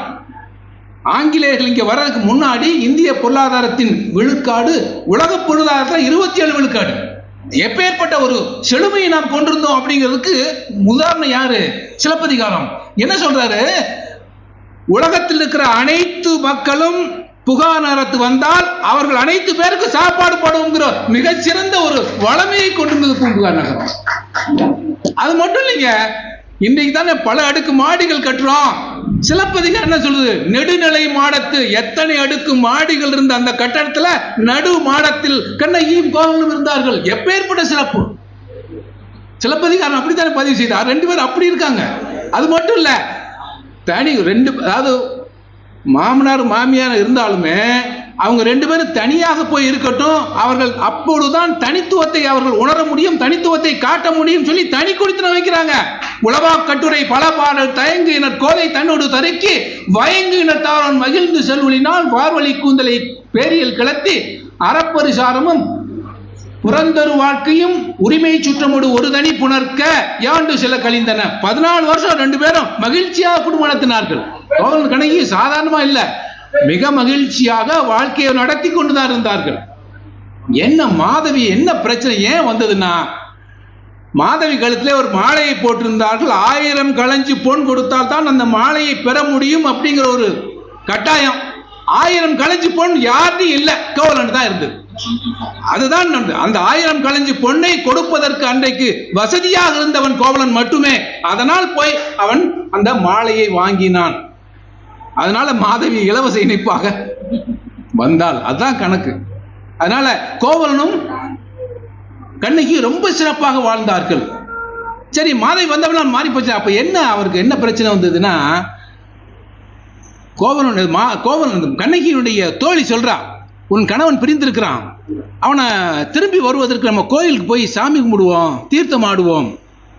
ஆங்கிலேயர்கள் இங்க வர்றதுக்கு முன்னாடி இந்திய பொருளாதாரத்தின் விழுக்காடு உலக பொருளாதாரத்தில் 27 விழுக்காடு. எப்பேற்பட்ட ஒரு செழுமையை நாம் கொண்டிருந்தோம் அப்படிங்கிறதுக்கு உதாரணம் யாரு? சிலப்பதிகாரம். என்ன சொல்றாரு? உலகத்தில் இருக்கிற அனைத்து மக்களும் புகாநகரத்து வந்தால் அவர்கள் அனைத்து பேருக்கு சாப்பாடு போடுங்கிற மிகச்சிறந்த ஒரு வளமையை கொண்டிருந்தது பூம்புகார் நகரம். அது மட்டும் இல்லைங்க, இன்றைக்கு தானே பல அடுக்கு மாடிகள் கட்டுறோம். சிலப்பதிகாரம் என்ன சொல்லுது? நெடுநிலை மாடத்து. எத்தனை அடுக்கு மாடிகள் இருந்த அந்த கட்டடத்துல நடு மாடத்தில் கண்ணகியும் கோவலனும் இருந்தார்கள். எப்பேற்பட்ட சிறப்பு! சிலப்பதிகாரம் அப்படித்தானே பதிவு செய்தார். 2 பேரும் அப்படி இருக்காங்க. அது மட்டும் இல்ல, தனி 2, அதாவது மாமனார் மாமியார் இருந்தாலுமே அவங்க 2 பேரும் தனியாக போய் இருக்கட்டும், அவர்கள் அப்பொழுதுதான் தனித்துவத்தை அவர்கள் உணர முடியும், தனித்துவத்தை காட்ட முடியும் சொல்லி தனி குடித்தனம் வைக்கிறாங்க. உளவா கட்டுரை பல பாடல் தயங்கு இனர் கோதை தன்னோடு தருக்கி வயங்கு இனத்தாரன் மகிழ்ந்து செல்வழினால் பார்வழி கூந்தலை பேரியல் கிளத்தி அறப்பரிசாரமும் புறந்தரு வாழ்க்கையும் உரிமை சுற்றமோடு ஒரு தனி புணர்க்க யாண்டு சில கழிந்தன. 14 வருஷம் 2 பேரும் மகிழ்ச்சியாக குடும்பம் நடத்தினார்கள். கோவலன் கண்ணகி சாதாரணமா இல்ல, மிக மகிழ்ச்சியாக வாழ்க்கையை நடத்தி கொண்டுதான் இருந்தார்கள். என்ன மாதவி என்ன பிரச்சனை ஏன் வந்ததுன்னா, மாதவி கழுத்திலே ஒரு மாலையை போட்டிருந்தார்கள். 1000 களஞ்சி பொன் கொடுத்தால் தான் அந்த மாலையை பெற முடியும் அப்படிங்கிற ஒரு கட்டாயம். 1000 களஞ்சி பொன் யார்ட்டும் இல்லை, கோவலன் தான் இருந்தது. அதுதான் அந்த 1000 களஞ்சி பொன்னை கொடுப்பதற்கு அன்றைக்கு வசதியாக இருந்தவன் கோவலன் மட்டுமே. அதனால் போய் அவன் அந்த மாலையை வாங்கினான். அதனால மாதவி இலவச இணைப்பாக வந்தால் அதுதான் கணக்கு. அதனால கோவலனும் கண்ணகி ரொம்ப சிறப்பாக வாழ்ந்தார்கள். சரி, மாதவி வந்தவனால் மாறி போச்சு. அப்ப என்ன அவருக்கு என்ன பிரச்சனை வந்ததுன்னா, கோவலன் கண்ணகியினுடைய தோழி சொல்றா, உன் கணவன் பிரிந்திருக்கிறான், அவனை திரும்பி வருவதற்கு நம்ம கோயிலுக்கு போய் சாமி கும்பிடுவோம், தீர்த்தம் ஆடுவோம்.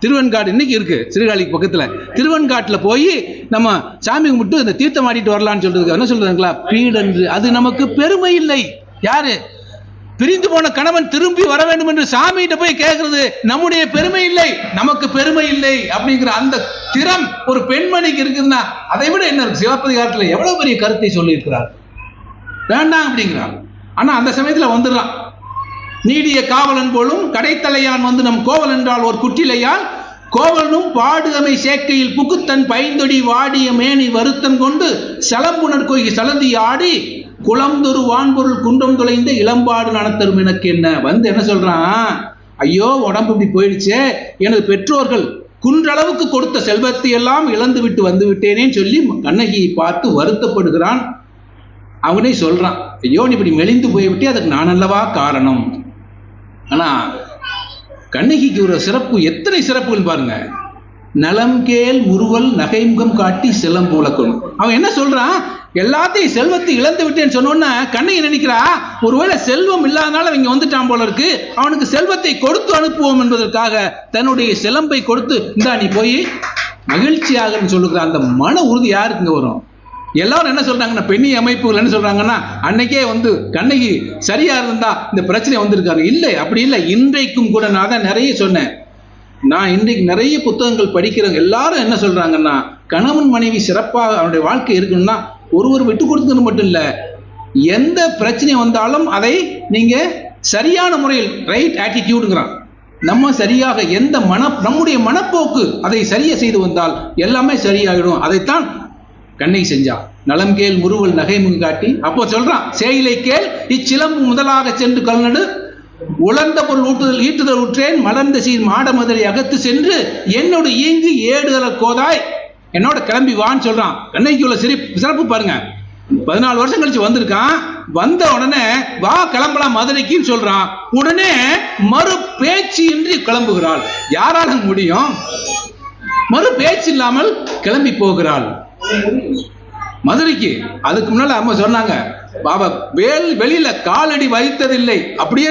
திருவெண்காடு இன்னைக்கு இருக்கு, சிறுகாலிக்கு பக்கத்துல. திருவெண்காட்டுல போய் நம்ம சாமி கும்பிட்டு இந்த தீர்த்தம் ஆடிட்டு வரலான்னு சொல்றதுக்கு என்ன சொல்றாங்களா? பீடன்று. அது நமக்கு பெருமை இல்லை. யாரு? பிரிந்து போன கணவன் திரும்பி வர வேண்டும் என்று சாமிகிட்ட போய் கேட்கறது நம்முடைய பெருமை இல்லை, நமக்கு பெருமை இல்லை அப்படிங்கிற அந்த திறம் ஒரு பெண்மணிக்கு இருக்குதுன்னா அதை விட என்ன இருக்கு? சிவப்பதிகாரத்துல எவ்வளவு பெரிய கருத்தை சொல்லி இருக்கிறார். வேண்டாம் அப்படிங்கிறார். ஆனா அந்த சமயத்துல வந்துடலாம். நீடிய காவலன் போலும் கடைத்தலையான் வந்து நம் கோவல் என்றால் ஒரு குற்றிலையால் கோவலனும் பாடுகமை சேக்கையில் புகுத்தன் பைந்தொடி வாடிய மேனி வருத்தன் கொண்டு சலம்புணர் கோகி சலந்தி ஆடி குளம்தொரு வான்பொருள் குன்றம் துளைந்த இளம்பாடு நடத்தரும் எனக்கு என்ன வந்து என்ன சொல்றான்? ஐயோ, உடம்பு இப்படி போயிடுச்சே, எனது பெற்றோர்கள் குன்றளவுக்கு கொடுத்த செல்வத்தை எல்லாம் இழந்து விட்டு வந்து விட்டேனேன்னு சொல்லி கண்ணகியை பார்த்து வருத்தப்படுகிறான். அவனே சொல்றான், ஐயோ நீ இப்படி மெலிந்து போய்விட்டே, அதுக்கு நான் அல்லவா காரணம். ஆனா கண்ணகிக்கு ஒரு சிறப்பு, எத்தனை சிறப்புகள் பாருங்க. நலம் கேள் முறுவல் நகைமுகம் காட்டி சிலம்புலக்கும். அவன் என்ன சொல்றான்? எல்லாத்தையும் செல்வத்தை இழந்து விட்டேன்னு சொன்னோன்னா கண்ணகி நினைக்கிறா, ஒருவேளை செல்வம் இல்லாதனால இங்க வந்துட்டான் போல இருக்கு, அவனுக்கு செல்வத்தை கொடுத்து அனுப்புவோம் என்பதற்காக தன்னுடைய சிலம்பை கொடுத்து இந்தா நீ போய் மகிழ்ச்சியாக சொல்லுகிற அந்த மன உறுதி யாருக்குங்க வரும்? எல்லாரும் என்ன சொல்றாங்கன்னா, பெண்ணி அமைப்புகள் என்ன சொல்றாங்கன்னா, அன்னைக்கே வந்து கண்ணகி சரியா இருந்தா இந்த பிரச்சனை வந்திருக்காரு. இல்லை, அப்படி இல்லை. இன்றைக்கும் கூட நான் தான் நிறைய சொன்னேன். நான் இன்றைக்கு நிறைய புத்தகங்கள் படிக்கிறவங்க எல்லாரும் என்ன சொல்றாங்கன்னா, கணவன் மனைவி சிறப்பாக அவனுடைய வாழ்க்கை இருக்கணும்னா ஒருவர் விட்டு கொடுத்தது மட்டும் இல்லை, எந்த பிரச்சனை வந்தாலும் அதை நீங்க சரியான முறையில் ரைட் ஆட்டிடியூடுங்கிறான். நம்ம சரியாக எந்த நம்முடைய மனப்போக்கு அதை சரியா செய்து வந்தால் எல்லாமே சரியாகிடும். அதைத்தான் கண்ணகி செஞ்சா. நலம் கேள் முறுவல் நகைமுகம் காட்டி. அப்போ சொல்றான், சேயிலை கேள் இச்சிலம்பு முதலாக சென்று கல்நடு உலர்ந்த பொருள் ஈட்டுதல் உற்றேன் மலர்ந்த சீர் மாட மதுரை அகத்து சென்று என்னோட ஈங்கு ஏடுதல கோதாய் என்னோட கிளம்பி வான்னு சொல்றான். கண்ணகிக்கு உள்ள சிறப்பு பாருங்க. 14 வருஷம் கழிச்சு வந்திருக்கான். வந்த உடனே வா கிளம்பலாம் மதுரைக்குன்னு சொல்றான். உடனே மறு பேச்சு இன்றி கிளம்புகிறாள். யாரால முடியும்? மறு பேச்சு இல்லாமல் கிளம்பி போகிறாள் மதுரைக்கு. அதுக்கு முன்னால அம்மா சொன்னாங்க, பாபா வெளியில காலடி வைத்ததில்லை, அப்படியே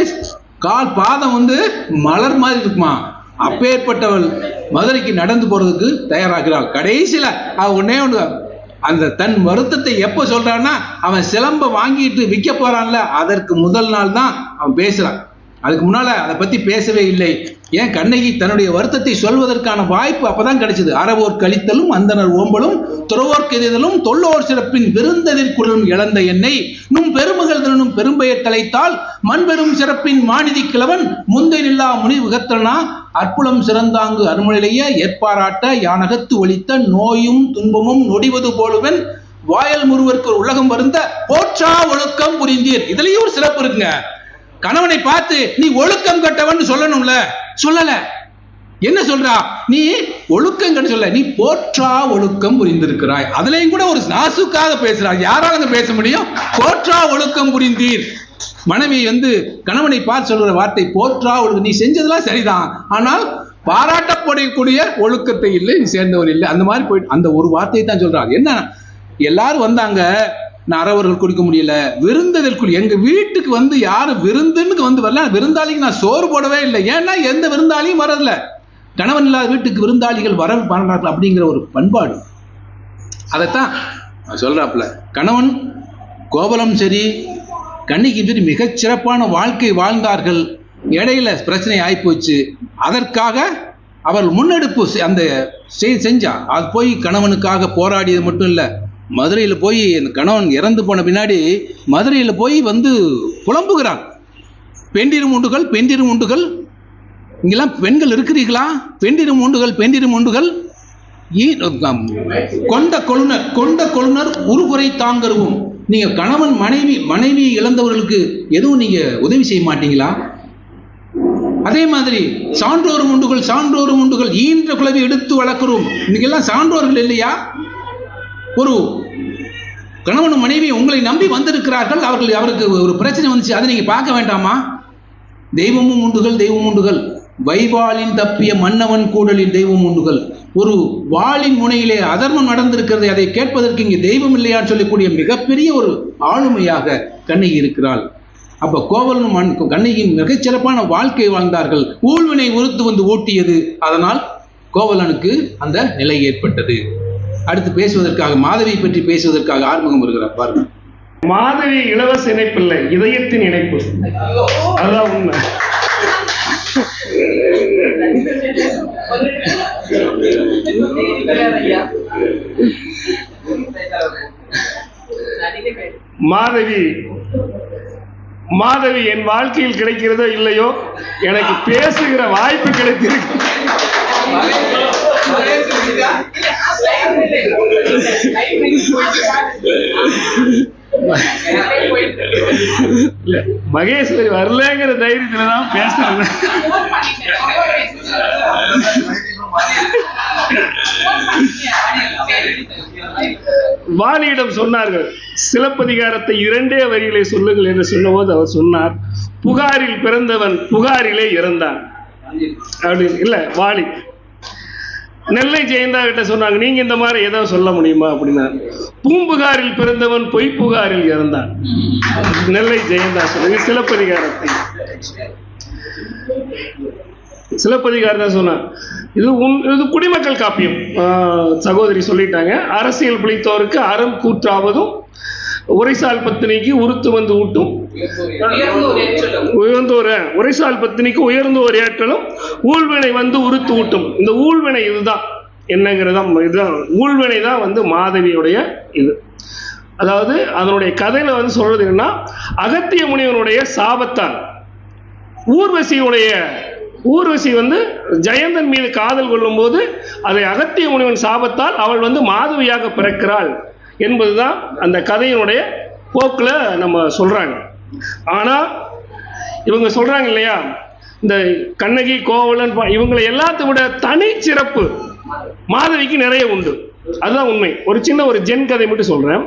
கால் பாதம் வந்து மலர் மாதிரி இருக்குமா. அப்பேற்பட்டவள் மதுரைக்கு நடந்து போறதுக்கு தயாராகிறாள். கடைசியில அவ ஒன்னே ஒன்று, அந்த தன் வருத்தத்தை எப்ப சொல்றான்னா, அவன் சிலம்ப வாங்கிட்டு விற்க போறான்ல, அதற்கு முதல் நாள் தான் அவன் பேசுறான். அதுக்கு முன்னால அதை பத்தி பேசவே இல்லை. ஏன் கண்ணகி தன்னுடைய வருத்தத்தை சொல்வதற்கான வாய்ப்பு அப்பதான் கிடைச்சது. அறவோர் கழித்தலும் அந்தனர் ஓம்பலும் துறவோர் கெதிதலும் தொல்லோர் சிறப்பின் விருந்ததிற்குள்ளும் இழந்த என்னை நும் பெருமகள் தனும் பெரும்பெயர் தலைத்தால் மண்பெரும் சிறப்பின் மாநிதி கிழவன் முந்தை நில்லா முனிவுகத்தனா அற்புலம் சிறந்தாங்கு அருமொழிய ஏற்பாராட்ட யானகத்து ஒழித்த நோயும் துன்பமும் நொடிவது போலுவன் வாயல் முருவருக்கு ஒரு உலகம் வருந்த போற்றா ஒழுக்கம் புரிந்தீர். இதுலயும் ஒரு சிறப்பு இருக்குங்க. கணவனை பார்த்து நீ ஒழுக்கம் கட்டவன் சொல்லணும்ல, சொல்லல. என்ன சொல்றா? நீ ஒழுக்கம் கட்ட சொல்ல, நீ போற்றா ஒழுக்கம் புரிந்திருக்கிறாய். அதுலயும் கூட ஒரு நாசுக்காக பேசுறா. யாரால பேச முடியும்? போற்றா ஒழுக்கம் புரிந்தீர். மனைவி கணவனை பார்த்து சொல்ற வார்த்தை போற்றா ஒழுக்கம். நீ செஞ்சதெல்லாம் சரிதான், ஆனால் பாராட்டப்படக்கூடிய ஒழுக்கத்தை இல்லை, நீ சேர்ந்தவர் இல்லை. அந்த மாதிரி போயிட்டு அந்த ஒரு வார்த்தையை தான் சொல்றாங்க. என்ன, எல்லாரும் வந்தாங்க, நான் அறவர்கள் கொடுக்க முடியல, விருந்ததற்குள் எங்க வீட்டுக்கு யாரும் விருந்துன்னு வரல, விருந்தாளிக்கு நான் சோறு போடவே இல்லை. ஏன்னா எந்த விருந்தாளியும் வரல, கணவன் இல்லாத வீட்டுக்கு விருந்தாளிகள் வர பண்ணார்கள் அப்படிங்கிற ஒரு பண்பாடு. அதைத்தான் சொல்றாப்புல. கணவன் கோவலம் சரி, கண்ணகி சரி மிகச் சிறப்பான வாழ்க்கை வாழ்ந்தார்கள். இடையில பிரச்சனை ஆயிப்போச்சு. அதற்காக அவர் முன்னெடுப்பு அந்த செஞ்சா. அது போய் கணவனுக்காக போராடியது மட்டும் இல்லை, மதுரையில் போய் அந்த கணவன் இறந்து போன பின்னாடி மதுரையில் போய் புலம்புகிறான். பெண்டிரும் உண்டுகள் பெண்டிரும் உண்டுகள், இங்கெல்லாம் பெண்கள் இருக்கிறீர்களா? பெண்டிரும் உண்டுகள் பெண்டிரும் உண்டுகள், கொண்ட கொழுனர் உருகுறை தாங்கருவும். நீங்க கணவன் மனைவி இழந்தவர்களுக்கு எதுவும் நீங்க உதவி செய்ய மாட்டீங்களா? அதே மாதிரி சான்றோரும் உண்டுகள் ஈன்ற குலவை எடுத்து வளர்க்கிறோம். இன்னைக்கெல்லாம் சான்றோர்கள் இல்லையா? ஒரு கணவனும் மனைவி உங்களை நம்பி வந்திருக்கிறார்கள், அவருக்கு ஒரு பிரச்சனை வந்துச்சு, அதை நீங்க பார்க்க வேண்டாமா? தெய்வமும் உண்டுகள் வைவாளின் தப்பிய மன்னவன் கூடலில் தெய்வம் உண்டுகள். ஒரு வாளின் முனையிலே அதர்மம் நடந்திருக்கிறது, அதை கேட்பதற்கு இங்கே தெய்வம் இல்லையான்னு சொல்லக்கூடிய மிகப்பெரிய ஒரு ஆளுமையாக கண்ணகி இருக்கிறாள். அப்ப கோவலனும் கண்ணகியின் மிகச்சிறப்பான வாழ்க்கை வாழ்ந்தார்கள். ஊழ்வினை உறுத்து ஊட்டியது, அதனால் கோவலனுக்கு அந்த நிலை ஏற்பட்டது. அடுத்து பேசுவதற்காக மாதவி பற்றி பேசுவதற்காக ஆறுமுகம் வருகிறார். பாருங்க, மாதவி இலவச இணைப்பில்லை, இதயத்தின் இணைப்பு. அதுதான் உண்மை. மாதவி என் வாழ்க்கையில் கிடைக்கிறதோ இல்லையோ, எனக்கு பேசுகிற வாய்ப்பு கிடைத்திருக்கு. மகேஸ்வரி வரலங்கிற தைரியத்துல தான் பேசுறேன். வாலியிடம் சொன்னார்கள், சிலப்பதிகாரத்தை 2 வரிகளை சொல்லுங்கள் என்று சொன்னபோது அவர் சொன்னார், புகாரில் பிறந்தவன் புகாரிலே இறந்தான் அப்படின்னு. இல்ல, வாலி நெல்லை ஜெயந்தா கிட்ட சொன்னாங்க, நீங்க இந்த மாதிரி ஏதாவது சொல்ல முடியுமா அப்படின்னா, பூம்புகாரில் பிறந்தவன் பொய்ப்புகாரில் இறந்தான். நெல்லை ஜெயந்தா சொன்னாங்க. சிலப்பதிகாரம் தான் சொன்னான். இது குடிமக்கள் காப்பியம். சகோதரி சொல்லிட்டாங்க, அரசியல் பிழைத்தோருக்கு அறம் கூற்றாவதும் உரைசால் பத்தினிக்கு உருத்து ஊட்டும், உரைசால் பத்தினிக்கு உயர்ந்து ஒரு ஏற்றலும் ஊழ்வினை உருத்து ஊட்டும். இந்த ஊழ்வினை இதுதான் என்னங்கிறதான், இதுதான் ஊழ்வினை தான் மாதவியுடைய இது. அதாவது அதனுடைய கதையில சொல்றது என்னன்னா, அகத்திய முனிவனுடைய சாபத்தால் ஊர்வசி ஜெயந்தன் மீது காதல் கொள்ளும் போது அதை அகத்திய முனிவன் சாபத்தால் அவள் மாதவியாக பிறக்கிறாள் என்பதுதான் அந்த கதையினுடைய போக்குல நம்ம சொல்றாங்க. ஆனா இவங்க சொல்றாங்க இல்லையா, இந்த கண்ணகி கோவலன் இவங்களை எல்லாத்தை விட தனி சிறப்பு மாதவிக்கு நிறைய உண்டு. அதுதான் உண்மை. ஒரு சின்ன ஜென் கதை மட்டும் சொல்றேன்.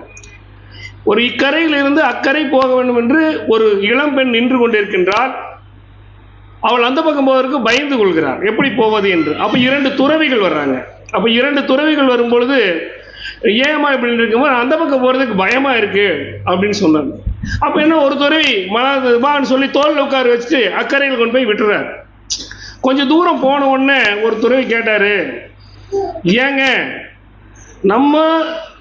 ஒரு இக்கரையிலிருந்து அக்கறை போக வேண்டும் என்று ஒரு இளம்பெண் நின்று கொண்டிருக்கின்றாள். அவள் அந்த பக்கம் போவதற்கு பயந்து கொள்கிறார், எப்படி போவது என்று. அப்ப 2 துறவிகள் வர்றாங்க. அப்ப 2 துறவிகள் வரும்பொழுது, ஏமா இப்படின்னு இருக்கும்போது அந்த பக்கம் போறதுக்கு பயமா இருக்கு அப்படின்னு சொன்னாங்க. அப்ப என்ன, ஒரு துறவி மனதுபான்னு சொல்லி தோல்ல உட்கார வச்சுட்டு அக்கறையில் கொண்டு போய் விட்டுறாரு. கொஞ்சம் தூரம் போன உடனே ஒரு துறவி கேட்டாரு, ஏங்க நம்ம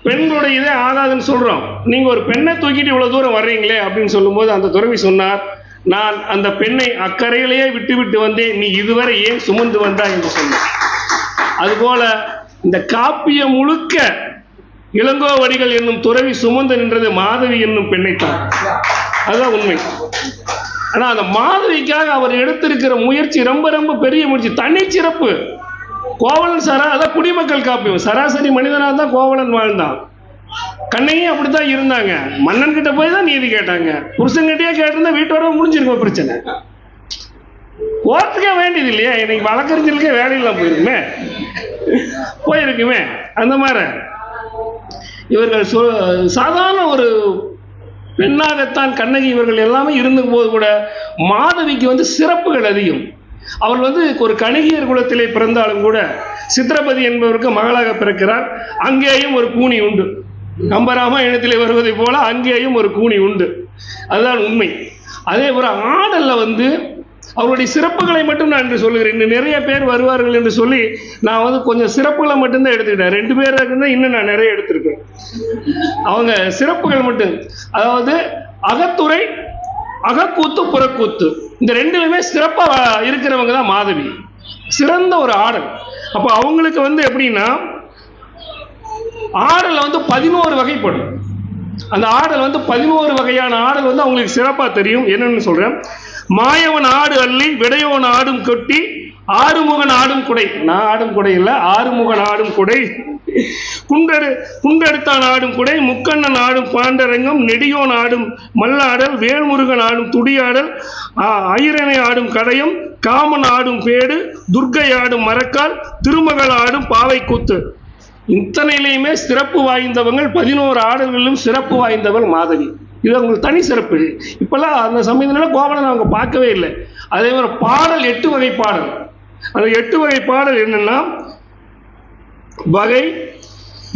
பெண்களுடைய இதே ஆகாதுன்னு சொல்றோம், நீங்க ஒரு பெண்ணை தூக்கிட்டு இவ்வளவு தூரம் வர்றீங்களே அப்படின்னு சொல்லும்போது அந்த துறவி சொன்னார், நான் அந்த பெண்ணை அக்கறையிலேயே விட்டுவிட்டு வந்தேன், நீ இதுவரை ஏன் சுமந்து வந்தாய் என்று சொன்னார். அதுபோல இந்த காப்பியம் முழுக்க இளங்கோவடிகள் என்னும் துறவி சுமந்து நின்றது மாதவி என்னும் பெண்ணைத்தான். அதுதான் உண்மை. ஆனா அந்த மாதவிக்காக அவர் எடுத்திருக்கிற முயற்சி ரொம்ப ரொம்ப பெரிய முயற்சி, தனி சிறப்பு. கோவலன் அதான் குடிமக்கள் காப்பியம். சராசரி மனிதனாக தான் கோவலன் வாழ்ந்தான். கண்ணையும் அப்படித்தான் இருந்தாங்க. மன்னன் கிட்ட போய் தான் நீதி கேட்டாங்க. புருஷன்கிட்டயே கேட்டிருந்தா வீட்டோட முடிஞ்சிருக்கும் பிரச்சனை. கோர்ட்டுக்கே வேண்டியது இல்லையா? இன்னைக்கு வழக்கறிஞர்களுக்கே வேலையெல்லாம் போயிருக்குமே. அந்த மாதிரி இவர்கள் சாதாரண ஒரு பெண்ணாகத்தான் கண்ணகி இவர்கள் எல்லாமே இருந்த போது கூட மாதவிக்கு சிறப்புகள் அதிகம். அவள் ஒரு கணிகையர் குலத்திலே பிறந்தாலும் கூட சித்திரபதி என்பவருக்கு மகளாக பிறக்கிறார். அங்கேயும் ஒரு கூனி உண்டு. கம்பராமாயணத்திலே வருவதை போல அங்கேயும் ஒரு கூனி உண்டு. அதுதான் உண்மை. அதே போல ஆடல்ல அவருடைய சிறப்புகளை மட்டும் நான் என்று சொல்லுகிறேன். இன்னும் நிறைய பேர் வருவார்கள் என்று சொல்லி நான் கொஞ்சம் சிறப்புகளை மட்டும்தான் எடுத்துக்கிட்டேன். 2 பேர் இருந்தால் இன்னும் நான் நிறைய எடுத்திருக்கேன். அவங்க சிறப்புகள் மட்டும், அதாவது அகத்துறை, அகக்கூத்து, புறக்கூத்து, இந்த 2லுமே சிறப்பாக இருக்கிறவங்க தான் மாதவி. சிறந்த ஒரு ஆடல். அப்போ அவங்களுக்கு எப்படின்னா ஆடல் 11 வகைப்படும். அந்த ஆடல் 11 வகையான ஆடல் அவங்களுக்கு சிறப்பாக தெரியும். என்னன்னு சொல்றேன். மாயவன் ஆடு அள்ளி, விடையோன் ஆடும் கொட்டி, ஆறுமுகன் ஆடும் குடை. நான் ஆடும் குடை இல்லை, ஆறுமுகன் ஆடும் குடை. குண்டெடுத்தான் ஆடும் குடை, முக்கண்ணன் ஆடும் பாண்டரங்கம், நெடியோன் ஆடும் மல்லாடல், வேல்முருகன் ஆடும் துடியாடல், ஐரனை ஆடும் கடையம், காமன் ஆடும் பேடு, துர்க்கை ஆடும் மரக்கால், திருமகள் ஆடும் பாவை கூத்து. இத்தனையிலையுமே சிறப்பு வாய்ந்தவங்க. 11 ஆடல்களிலும் சிறப்பு வாய்ந்தவள் மாதவி. இது அவங்களுக்கு தனி சிறப்பு. இப்பெல்லாம் அந்த சமயத்துல கோவலன் அவங்க பார்க்கவே இல்லை. அதே மாதிரி பாடல் 8 வகை பாடல். அந்த 8 வகை பாடல் என்னன்னா வகை,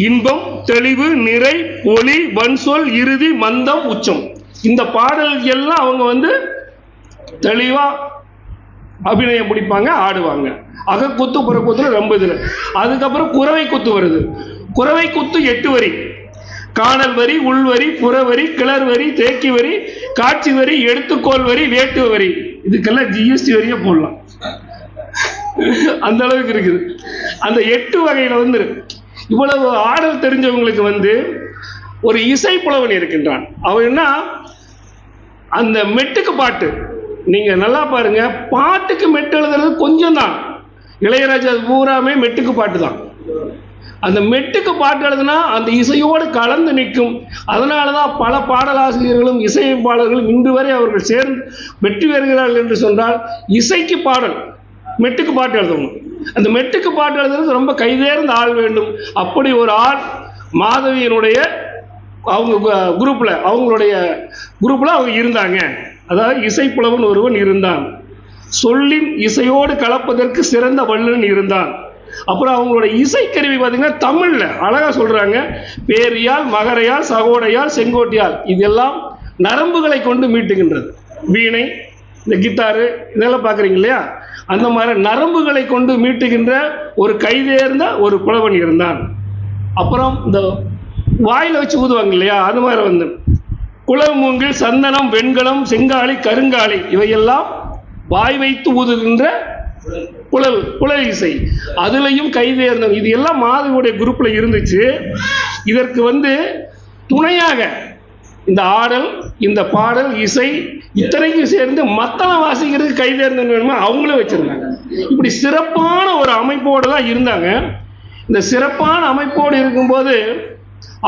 இன்பம், தெளிவு, நிறை, ஒளி, வன்சொல், இறுதி, மந்தம், உச்சம். இந்த பாடல் எல்லாம் அவங்க தெளிவா அபிநயம் பிடிப்பாங்க, ஆடுவாங்க. அகக்கூத்து, புறக்கூத்துல ரொம்ப இதுல. அதுக்கப்புறம் குறவை கூத்து வருது. குறவை கூத்து 8 வரி. காணல் வரி, உள்வரி, புறவரி, கிளர் வரி, தேக்கி வரி, காட்சி வரி, எடுத்துக்கோள் வரி, வேட்டு வரி. இதுக்கெல்லாம் ஜிஎஸ்டி வரியே போடலாம், அந்த அளவுக்கு இருக்குது. அந்த 8 வகையில இவ்வளவு ஆடல் தெரிஞ்சவங்களுக்கு ஒரு இசை புலவன் இருக்கின்றான். அவன் என்ன, அந்த மெட்டுக்கு பாட்டு நீங்க நல்லா பாருங்க. பாட்டுக்கு மெட்டு எழுதுறது கொஞ்சம் தான். இளையராஜா பூராமே மெட்டுக்கு பாட்டு தான். அந்த மெட்டுக்கு பாட்டு எழுதுனா அந்த இசையோடு கலந்து நிற்கும். அதனாலதான் பல பாடலாசிரியர்களும் இசையமைப்பாளர்களும் இன்று வரை அவர்கள் சேர்ந்து வெற்றி பெறுகிறார்கள் என்று சொன்னால் இசைக்கு பாடல், மெட்டுக்கு பாட்டு எழுதணும். அந்த மெட்டுக்கு பாட்டு எழுதுறது ரொம்ப கைதேர்ந்த ஆள் வேண்டும். அப்படி ஒரு ஆள் மாதவியினுடைய அவங்களுடைய குரூப்ல அவங்க இருந்தாங்க. அதாவது இசைப்புலவன் ஒருவன் இருந்தான். சொல்லின் இசையோடு கலப்பதற்கு சிறந்த வல்லன் இருந்தான். அப்புறம் அவங்களோட இசைக்கருவி பார்த்தீங்கன்னா தமிழ்ல அழகா சொல்றாங்க. பேரியால், மகரையால், சகோடையால், செங்கோட்டியால், இதெல்லாம் நரம்புகளை கொண்டு மீட்டுகின்றது. வீணை, இந்த கிட்டாரு இதெல்லாம் பார்க்குறீங்க இல்லையா? அந்த மாதிரி நரம்புகளை கொண்டு மீட்டுகின்ற ஒரு கைதேர்ந்த ஒரு புலவன் இருந்தான். அப்புறம் இந்த வாயில வச்சு ஊதுவாங்க இல்லையா? அது மாதிரி குளமூங்கில், சந்தனம், வெண்கலம், செங்காலி, கருங்காலி இவையெல்லாம் வாய் வைத்து ஊதுகின்ற புலல் இசை. அதுலையும் கைதேர்ந்த இது எல்லாம் மாதவியுடைய குரூப்ல இருந்துச்சு. இதற்கு துணையாக இந்த ஆடல், இந்த பாடல், இசை இத்தனைக்கும் சேர்ந்து மத்தளம் வாசிக்கிறதுக்கு கைதேர்ந்த வேணுமா அவங்களும் வச்சிருந்தாங்க. இப்படி சிறப்பான ஒரு அமைப்போடு தான் இருந்தாங்க. இந்த சிறப்பான அமைப்போடு இருக்கும்போது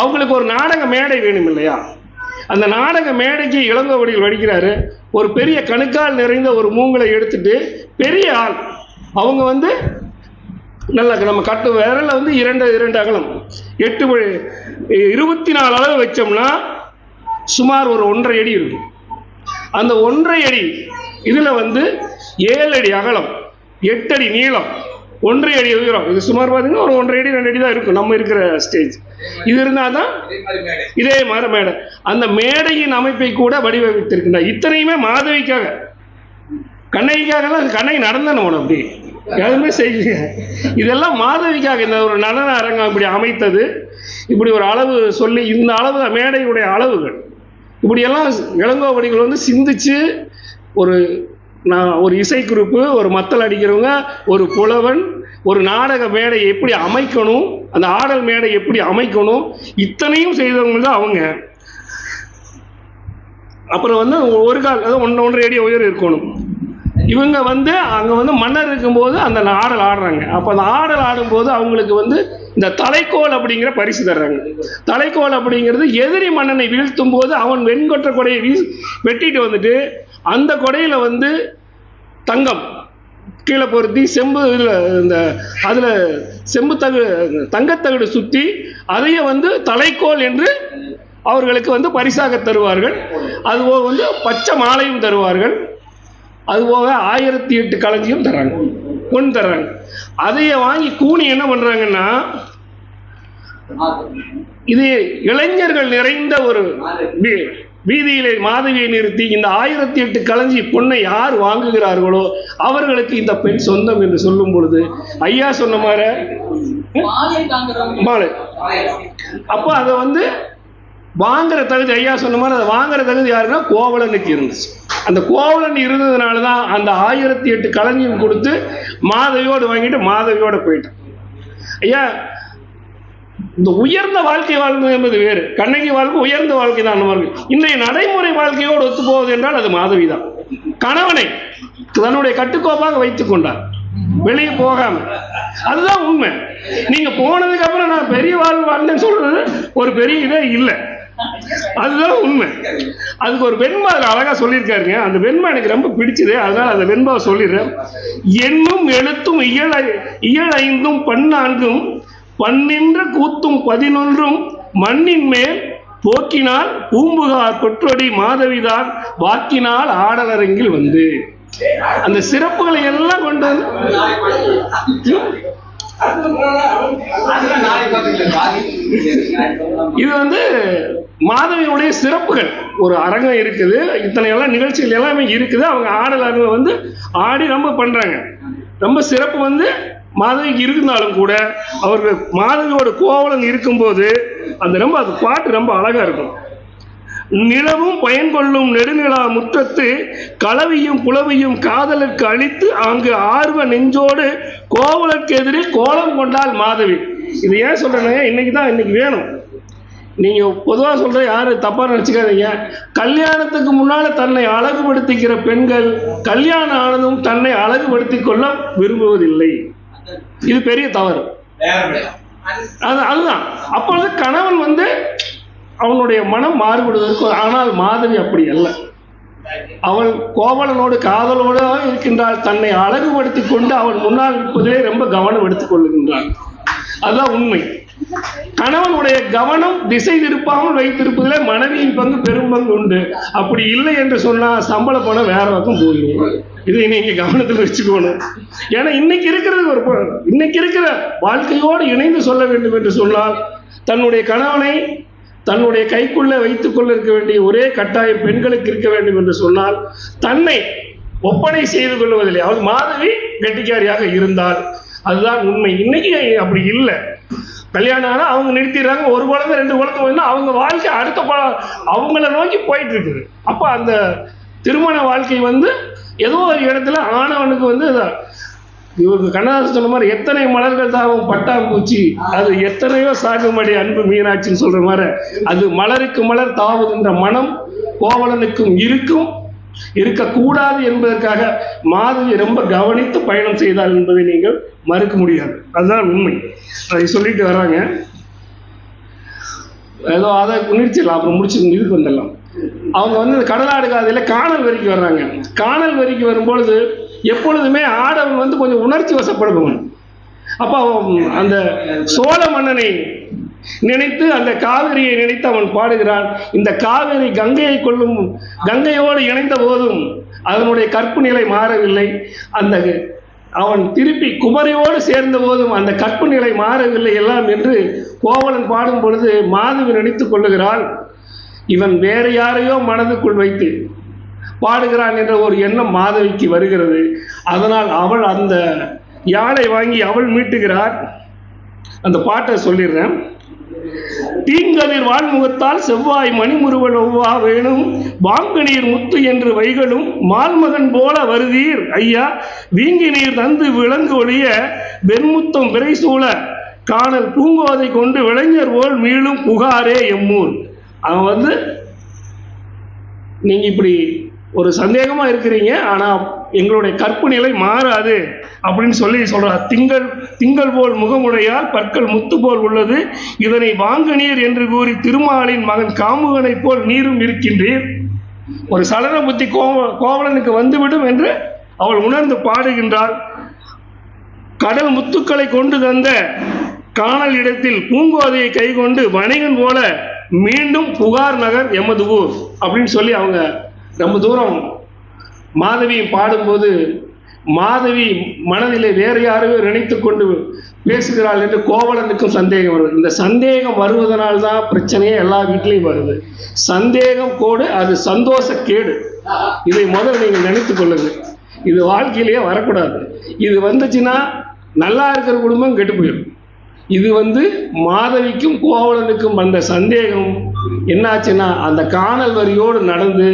அவங்களுக்கு ஒரு நாடக மேடை வேணும் இல்லையா? அந்த நாடக மேடைக்கு இளங்கோவடிகள் வடிக்கிறாரு. ஒரு பெரிய கணுக்கால் நிறைந்த ஒரு மூங்கலை எடுத்துட்டு, பெரிய ஆள் அவங்க நல்லா நம்ம கட்டு விரல 2 அகலம் 24 அளவு வச்சோம்னா சுமார் ஒரு 1.5 அடி இருக்கும். அந்த 1.5 அடி இதுல 7 அடி அகலம், 8 அடி நீளம், 1.5 அடி உயரம். இது சுமார் பார்த்தீங்கன்னா ஒரு 1.5 அடி 2 அடி தான் இருக்கும் நம்ம இருக்கிற ஸ்டேஜ். இது இருந்தால் தான் இதே மாதிரி மேடை. அந்த மேடையின் அமைப்பை கூட வடிவமைத்திருக்கின்றார். இத்தனையுமே மாதவிக்காக, கண்ணகிக்காகலாம் கண்ணகி நடந்தணும் அப்படி எதுவுமே செய்யல. இதெல்லாம் மாதவிக்காக இந்த ஒரு நடன அரங்கம் இப்படி அமைத்தது. இப்படி ஒரு அளவு சொல்லி, இந்த அளவு மேடையுடைய அளவுகள் இப்படியெல்லாம் இளங்கோவடிகள் சிந்திச்சு ஒரு இசை குரூப்பு, ஒரு மத்தல் அடிக்கிறவங்க, ஒரு புலவன், ஒரு நாடக மேடை எப்படி அமைக்கணும், அந்த ஆடல் மேடை எப்படி அமைக்கணும், இத்தனையும் செய்தவங்க தான் அவங்க. அப்புறம் வந்து ஒரு கால், அதாவது 1.5 அடி உயரம் இருக்கணும். இவங்க வந்து அங்கே வந்து மன்னர் இருக்கும்போது அந்த ஆடல் ஆடுறாங்க. அப்போ அந்த ஆடல் ஆடும்போது அவங்களுக்கு வந்து இந்த தலைக்கோல் அப்படிங்கிற பரிசு தர்றாங்க. தலைக்கோல் அப்படிங்கிறது எதிரி மன்னனை வீழ்த்தும் போது அவன் வெண்கொற்ற கொடையை வெட்டிட்டு வந்துட்டு அந்த கொடையில் வந்து தங்கம் கீழே பொருத்தி செம்பு இந்த அதில் செம்பு தங்கத்தகடு சுற்றி அதையே வந்து தலைக்கோல் என்று அவர்களுக்கு வந்து பரிசாக தருவார்கள். அதுபோக வந்து பச்சை மாலையும் தருவார்கள். அதுபோக 1008 களஞ்சியம் தர்றாங்க, பொன் தர்றாங்க. அதையே வாங்கி கூனி என்ன பண்றாங்கன்னா, இது இளைஞர்கள் நிறைந்த ஒரு வீதியிலே மாதவியை நிறுத்தி இந்த 1008 களஞ்சி பொண்ணை யார் வாங்குகிறார்களோ அவர்களுக்கு இந்த பெண் சொந்தம் என்று சொல்லும் பொழுது ஐயா சொன்ன மாதிரி மாலை, அப்போ அதை வந்து வாங்குற தகுதி, ஐயா சொன்ன மாதிரி அதை வாங்குற தகுதி யாருன்னா கோவலனுக்கு இருந்துச்சு. அந்த கோவலன் இருந்ததுனால தான் அந்த 1008 களஞ்சியம் கொடுத்து மாதவியோடு வாங்கிட்டு மாதவியோட போயிட்டான். ஐயா, இந்த உயர்ந்த வாழ்க்கை வாழ்வு என்பது வேறு. கண்ணகி வாழ்க்கை உயர்ந்த வாழ்க்கை தான். இன்றைய நடைமுறை வாழ்க்கையோடு ஒத்து போவது என்றால் அது மாதவி தான். கணவனை தன்னுடைய கட்டுக்கோப்பாக வைத்துக் கொண்டார், வெளியே போகாம. அதுதான் உண்மை. நீங்க போனதுக்கு அப்புறம் நான் பெரிய வாழ்ந்தேன்னு சொல்றது ஒரு பெரிய இதே இல்லை. அதுதான் உண்மை. அதுக்கு ஒரு வெண்பா அழகா சொல்லியிருக்காருங்க. அந்த வெண்பா எனக்கு ரொம்ப பிடிச்சது, அதனால அந்த வெண்பாவை சொல்லிடுறேன். எண்ணும் எழுத்தும் இயல் 5 14 பன்னின்ற கூத்தும் 11 மண்ணின் மேல் போக்கினால் பூம்புகார் கொற்றொடி மாதவிதான் வாக்கினால் ஆடலரங்கில் வந்து. அந்த சிறப்புகளை எல்லாம் கொண்டு வந்து இது வந்து மாதவியுடைய சிறப்புகள். ஒரு அரங்கம் இருக்குது, இத்தனை எல்லாம் நிகழ்ச்சிகள் எல்லாமே இருக்குது. அவங்க ஆடலர்கள் வந்து ஆடி ரொம்ப பண்றாங்க. ரொம்ப சிறப்பு வந்து மாதவிக்கு இருந்தாலும் கூட அவர்கள் மாதவியோட கோவலன் இருக்கும்போது அந்த ரொம்ப அது பாட்டு ரொம்ப அழகா இருக்கும். நிலவும் பயன்கொள்ளும் நெடுநிலா முற்றத்து களவியும் புலவியும் காதலுக்கு அளித்து அங்கு ஆர்வ நெஞ்சோடு கோவலருக்கு எதிரே கோலம் கொண்டாள் மாதவி. இது ஏன் சொல்றேன்னா, இன்னைக்கு வேணும். நீங்க பொதுவாக சொல்ற யாரும் தப்பா நினைச்சுக்காதீங்க. கல்யாணத்துக்கு முன்னால தன்னை அழகுபடுத்திக்கிற பெண்கள் கல்யாணம் ஆனதும் தன்னை அழகுபடுத்திக் கொள்ள விரும்புவதில்லை. இது பெரிய தவறு. அதுதான் அப்பொழுது கணவன் வந்து அவனுடைய மனம் மாறுபடுவதற்கு. ஆனால் மாதவி அப்படி அல்ல. அவள் கோவலனோடு காதலோடு இருக்கின்றாள். தன்னை அழகுபடுத்திக் கொண்டு அவன் முன்னால் இருப்பதிலே ரொம்ப கவனம் எடுத்துக் கொள்ளுகின்றாள். அதுதான் உண்மை. கணவனுடைய கவனம் திசை திருப்பாமல் வைத்திருப்பதிலே மனைவியின் பங்கு பெரும் பங்கு உண்டு. அப்படி இல்லை என்று சொன்னா சம்பள பணம் வேற பக்கம் போயிடும். இதை நீங்க கவனத்தில் வச்சுக்கணும். ஏன்னா இன்னைக்கு இருக்கிற வாழ்க்கையோடு இணைந்து சொல்ல வேண்டும் என்று சொன்னால் தன்னுடைய கணவனை தன்னுடைய கைக்குள்ளே வைத்துக் கொள்ள இருக்க வேண்டிய ஒரே கட்டாயம் பெண்களுக்கு இருக்க வேண்டும் என்று சொன்னால் தன்னை ஒப்பனை செய்து கொள்வதில்லை. அவள் மாதவி கெட்டிக்காரியாக இருந்தால் அதுதான் உண்மை. இன்னைக்கு அப்படி இல்லை. கல்யாணம் ஆனால் அவங்க நிறுத்திடுறாங்க. ஒரு குழந்தை 2 குழந்தை போயின்னா அவங்க வாழ்க்கை அடுத்த அவங்கள நோக்கி போயிட்டு இருக்குது. அப்போ அந்த திருமண வாழ்க்கை வந்து ஏதோ ஒரு இடத்துல ஆணவனுக்கு வந்து இவருக்கு கண்ணதாசன் சொன்ன மாதிரி எத்தனை மலர்கள் தாவும் பட்டாம்பூச்சி அது எத்தனையோ சாகுமடி அன்பு மீனாட்சின்னு சொல்ற மாதிரி அது மலருக்கு மலர் தாவுகின்ற மனம் கோவலனுக்கும் இருக்கக்கூடாது என்பதற்காக மாதவி ரொம்ப கவனித்து பயணம் செய்தாள் என்பதை நீங்கள் மறுக்க முடியாது. அதுதான் உண்மை. அதை சொல்லிட்டு வர்றாங்க. ஏதோ அதை நிறுத்திடலாம், அப்புறம் முடிச்சு இதுக்கு வந்துடலாம். அவங்க வந்து கடலாடு காதையில் காணல் வரைக்கும் வர்றாங்க. காணல் வரைக்கும் வரும்பொழுது எப்பொழுதுமே ஆடவன் வந்து கொஞ்சம் உணர்ச்சி வசப்படுபவன். அப்போ அந்த சோழ மன்னனை நினைத்து அந்த காவிரியை நினைத்து அவன் பாடுகிறான். இந்த காவிரி கங்கையோடு இணைந்த போதும் அதனுடைய கற்பு நிலை மாறவில்லை. அந்த அவன் திருப்பி குமரியோடு சேர்ந்த போதும் அந்த கற்பு நிலை மாறவில்லை எல்லாம் என்று கோவலன் பாடும் பொழுது மாதவி நினைத்துக் கொள்ளுகிறாள். இவன் வேறு யாரையோ மனதுக்குள் வைத்து பாடுகிறான் என்ற ஒரு எண்ணம் மாதவிக்கு வருகிறது. அதனால் அவள் அந்த யாழை வாங்கி அவள் மீட்டுகிறார். அந்த பாட்டை சொல்லிடுறேன். தீங்கதிர் வாழ்முகத்தால் செவ்வாய் மணிமுறுவல் ஒவ்வா வேணும் வாங்கு நீர் முத்து என்று வைகளும் மால்மகன் போல வருதீர் ஐயா வீங்கி நீர் தந்து விலங்கு ஒளிய வெண்முத்தம் விரைசூழ காணல் பூங்கோதை கொண்டு விளைஞர் போல் மீளும் புகாரே எம்மூர். அவன் வந்து நீங்க இப்படி ஒரு சந்தேகமா இருக்கிறீங்க, ஆனா எங்களுடைய கற்பு நிலை மாறாது அப்படின்னு சொல்றார். திங்கள் போல் முகமுடையால் பற்கள் முத்து போல் உள்ளது, இதனை வாங்கு நீர் என்று கூறி திருமாலின் மகன் காமுகனை போல் நீரும் இருக்கின்றீர். ஒரு சலன புத்தி கோவலனுக்கு வந்துவிடும் என்று அவள் உணர்ந்து பாடுகின்றாள். கடல் முத்துக்களை கொண்டு தந்த காணல் இடத்தில் பூங்கோதையை கை கொண்டு வணிகன் போல மீண்டும் புகார் நகர் எமது ஊர் அப்படின்னு சொல்லி அவங்க ரொம்ப தூரம் மாதவியை பாடும்போது மாதவி மனதிலே வேறு யாரையோ நினைத்து கொண்டு பேசுகிறாள் என்று கோவலனுக்கும் சந்தேகம் வருது. இந்த சந்தேகம் வருவதனால்தான் பிரச்சனையே எல்லா வீட்லையும் வருது. சந்தேகம் கோடு, அது சந்தோஷ கேடு. இதை முதல்ல நீங்கள் நினைத்து கொள்ளுங்க. இது வாழ்க்கையிலேயே வரக்கூடாது. இது வந்துச்சுன்னா நல்லா இருக்கிற குடும்பம் கெட்டு போயிடும். இது மாதவிக்கும் கோவலனுக்கும் வந்த சந்தேகம் என்னாச்சுன்னா அந்த காணல் வரியோடு நடந்து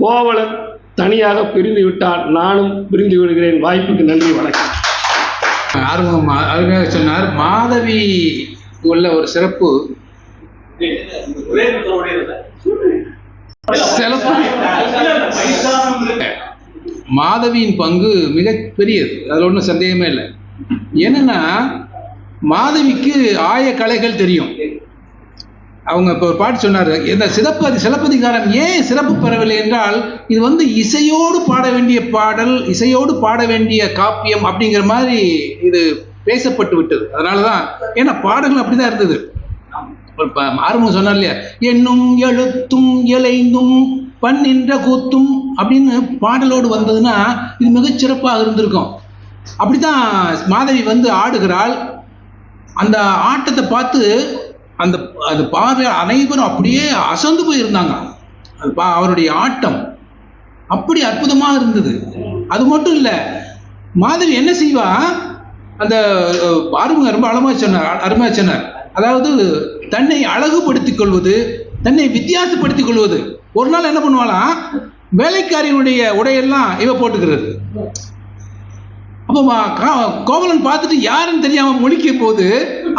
கோவலன் தனியாக பிரிந்து விட்டால் நானும் பிரிந்து விடுகிறேன். வாய்ப்புக்கு நன்றி, வணக்கம். அருமையாக சொன்னார். மாதவி உள்ள ஒரு சிறப்பு மாதவியின் பங்கு மிக பெரியது, அதுல ஒன்றும் சந்தேகமே இல்லை. என்னன்னா மாதவிக்கு ஆய கலைகள் தெரியும். அவங்க இப்போ ஒரு பாட்டு சொன்னார், இந்த சிலப்பதிகாரம் ஏன் சிறப்பு பெறவில்லை என்றால் இது இசையோடு பாட வேண்டிய பாடல், இசையோடு பாட வேண்டிய காப்பியம் அப்படிங்கிற மாதிரி இது பேசப்பட்டு விட்டது. அதனால தான், ஏன்னா பாடல்கள் அப்படிதான் இருந்தது. ஆரம்பம் சொன்னார் இல்லையா, என்னும் எழுத்தும் இலைந்தும் பன்னின்ற கூத்தும் அப்படின்னு பாடலோடு வந்ததுன்னா இது மிகச்சிறப்பாக இருந்திருக்கும். அப்படித்தான் மாதவி ஆடுகிறாள். அந்த ஆட்டத்தை பார்த்து அந்த பார்வையாளர் அனைவரும் அப்படியே அசந்து போயிருந்தாங்க. அவருடைய ஆட்டம் அப்படி அற்புதமாக இருந்தது. அது மட்டும் இல்லை, மாதவி என்ன செய்வா, அந்த ஆறுமுக ரொம்ப அருமையாக சொன்னார். அதாவது தன்னை அழகுபடுத்திக் கொள்வது, தன்னை வித்தியாசப்படுத்திக் கொள்வது. ஒரு நாள் என்ன பண்ணுவாளாம், வேலைக்காரியினுடைய உடையெல்லாம் இவ போட்டுக்கிறது. அப்போ கோவலன் பார்த்துட்டு யாருன்னு தெரியாம முழிக்க போது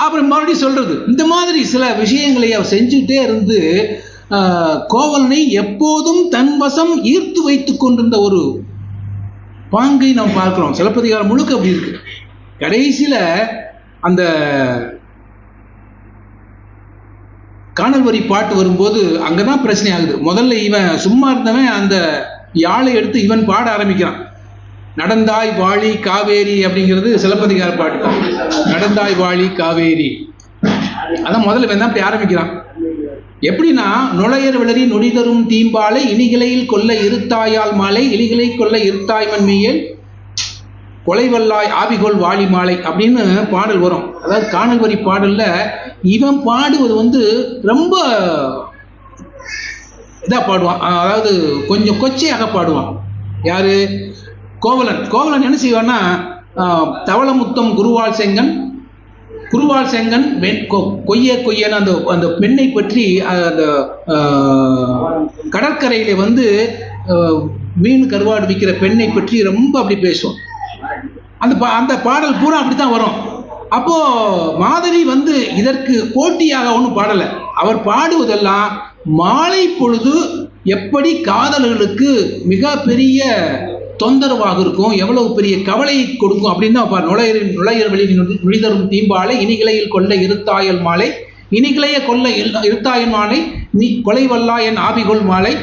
அப்புறம் மறுபடியும் சொல்றது. இந்த மாதிரி சில விஷயங்களை அவர் செஞ்சுட்டே இருந்து கோவலனை எப்போதும் தன் வசம் ஈர்த்து வைத்துக் கொண்டிருந்த ஒரு பாங்கை நாம் பார்க்கிறோம். சிலப்பதிகாரம் முழுக்க அப்படி இருக்கு. கடைசியில அந்த காணல் வரி பாட்டு வரும்போது அங்கதான் பிரச்சனை ஆகுது. முதல்ல இவன் சும்மா இருந்தவன் அந்த யாழை எடுத்து இவன் பாட ஆரம்பிக்கிறான். நடந்தாய் வாழி காவேரி அப்படிங்கிறது சிலப்பதிகார பாட்டு தான். நடந்தாய் வாழி காவேரி, அதான் முதல்ல இவன் தான் அப்படி ஆரம்பிக்கிறான். எப்படின்னா, நுழையர் விளரி நொடிதரும் தீம்பாலை இனிகிளையில் கொல்ல இருத்தாயால் மாலை இலிகளை கொல்ல இருத்தாய்மன் மெய்யல் கொலைவல்லாய் ஆபிகொள் வாழி மாலை அப்படின்னு பாடல் வரும். அதாவது காணல் வரி பாடல்ல இவன் பாடுவது ரொம்ப இதா பாடுவான். அதாவது கொஞ்சம் கொச்சையாக பாடுவான். யாரு? கோவலன் என்ன செய்வான்னா, தவளமுத்தம் குருவால் செங்கன் கொய்யன்னு அந்த பெண்ணை பற்றி அந்த கடற்கரையில மீன் கருவாடு விற்கிற பெண்ணை பற்றி ரொம்ப அப்படி பேசுவோம். அந்த பாடல் பூரா அப்படித்தான் வரும். அப்போ மாதவி இதற்கு போட்டியாக ஒன்றும் பாடலை. அவர் பாடுவதெல்லாம் மாலை பொழுது எப்படி காதலர்களுக்கு மிக பெரிய தொந்தரவாக இருக்கும், எவ்வளவு பெரிய கவலையை கொடுக்கும் அப்படின்னு தான். நுழையர் வெளியில் நுழைதரும் தீம்பாலை இனிகிளையில் கொல்ல இருத்தாயல் மாலை இனிகிளைய கொல்ல இருத்தாயல் மாலை நீ கொலைவல்லா என் ஆபிகொள் மாலை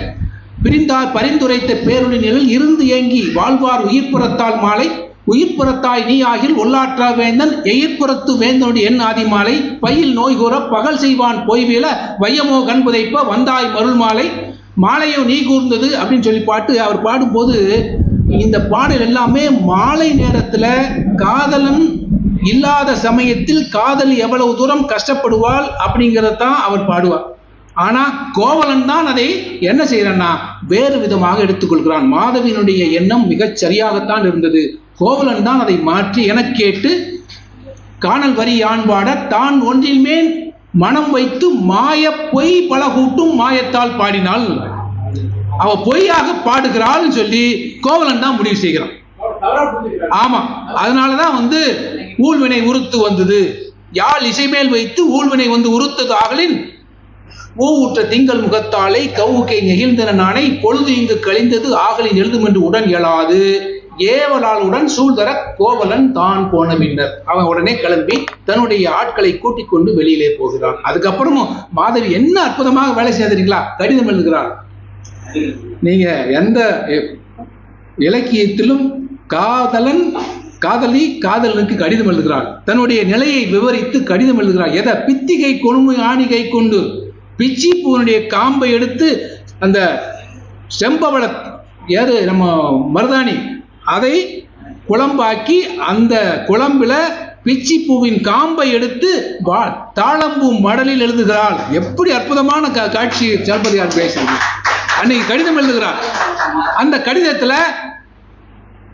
பிரிந்தார் பரிந்துரைத்த பேரொழி நிழல் இருந்து ஏங்கி வாழ்வார் உயிர்ப்புறத்தால் மாலை உயிர்ப்புறத்தாய் நீ ஆகில் ஒல்லாற்றா வேந்தன் எயிர்ப்புறத்து வேந்தனுடைய என் ஆதி மாலை பையில் நோய் கூற பகல் செய்வான் பொய்வீழ வையமோ கண்புதைப்ப வந்தாய் மருள் மாலை மாலையோ நீ கூர்ந்தது அப்படின்னு சொல்லி பாட்டு அவர் பாடும்போது, இந்த பாடல் எல்லாமே மாலை நேரத்துல காதலன் இல்லாத சமயத்தில் காதலி எவ்வளவு தூரம் கஷ்டப்படுவாள் அப்படிங்கிறதான் அவர் பாடுவார். ஆனா கோவலன் தான் அதை என்ன செய்யறான்னா வேறு விதமாக எடுத்துக்கொள்கிறான். மாதவியினுடைய எண்ணம் மிகச் சரியாகத்தான் இருந்தது. கோவலன் தான் அதை மாற்றி என கேட்டு காணல் வரி யான் பாட தான் ஒன்றில் மேல் மனம் வைத்து மாய பொய் பல கூட்டும் மாயத்தால் பாடினாள். அவ பொய்யாக பாடுகிறாள் சொல்லி கோவலன் தான் முடிவு செய்கிறான். ஆமா, அதனாலதான் ஊழ்வினை உறுத்து வந்தது. யாழ் இசைமேல் வைத்து ஊழ்வினை உறுத்தது ஆகலின் ஊற்ற திங்கள் முகத்தாலை கவுகை நெகிழ்ந்தன நாணை பொழுது இங்கு கழிந்தது ஆகலின் எழுதும் என்று உடன் எழாது ஏவலாளுடன் சூழ்தர கோவலன் தான் போன பின்னர் அவன் உடனே கிளம்பி தன்னுடைய ஆட்களை கூட்டிக் கொண்டு வெளியிலே போகிறான். அதுக்கப்புறமும் மாதவி என்ன அற்புதமாக வேலை செய்திருக்கீங்களா, கடிதம் எழுதுகிறார். நீங்க எந்த இலக்கியத்திலும் காதலனுக்கு கடிதம் எழுதுகிறார். தன்னுடைய நிலையை விவரித்து கடிதம் எழுதுகிறார். எதை பித்திகை கொழுமை ஆணிகை கொண்டு பிச்சி பூனுடைய காம்பை எடுத்து அந்த செம்பவள நம்ம மருதாணி அதை குழம்பாக்கி அந்த குழம்புல பிச்சி பூவின் காம்பை எடுத்து தாளம்பூ மடலில் எழுதுகிறாள். எப்படி அற்புதமான காட்சி சிலப்பதிகாரம் பேசுறது. அன்னைக்கு கடிதம் எழுதுகிறார். அந்த கடிதத்துல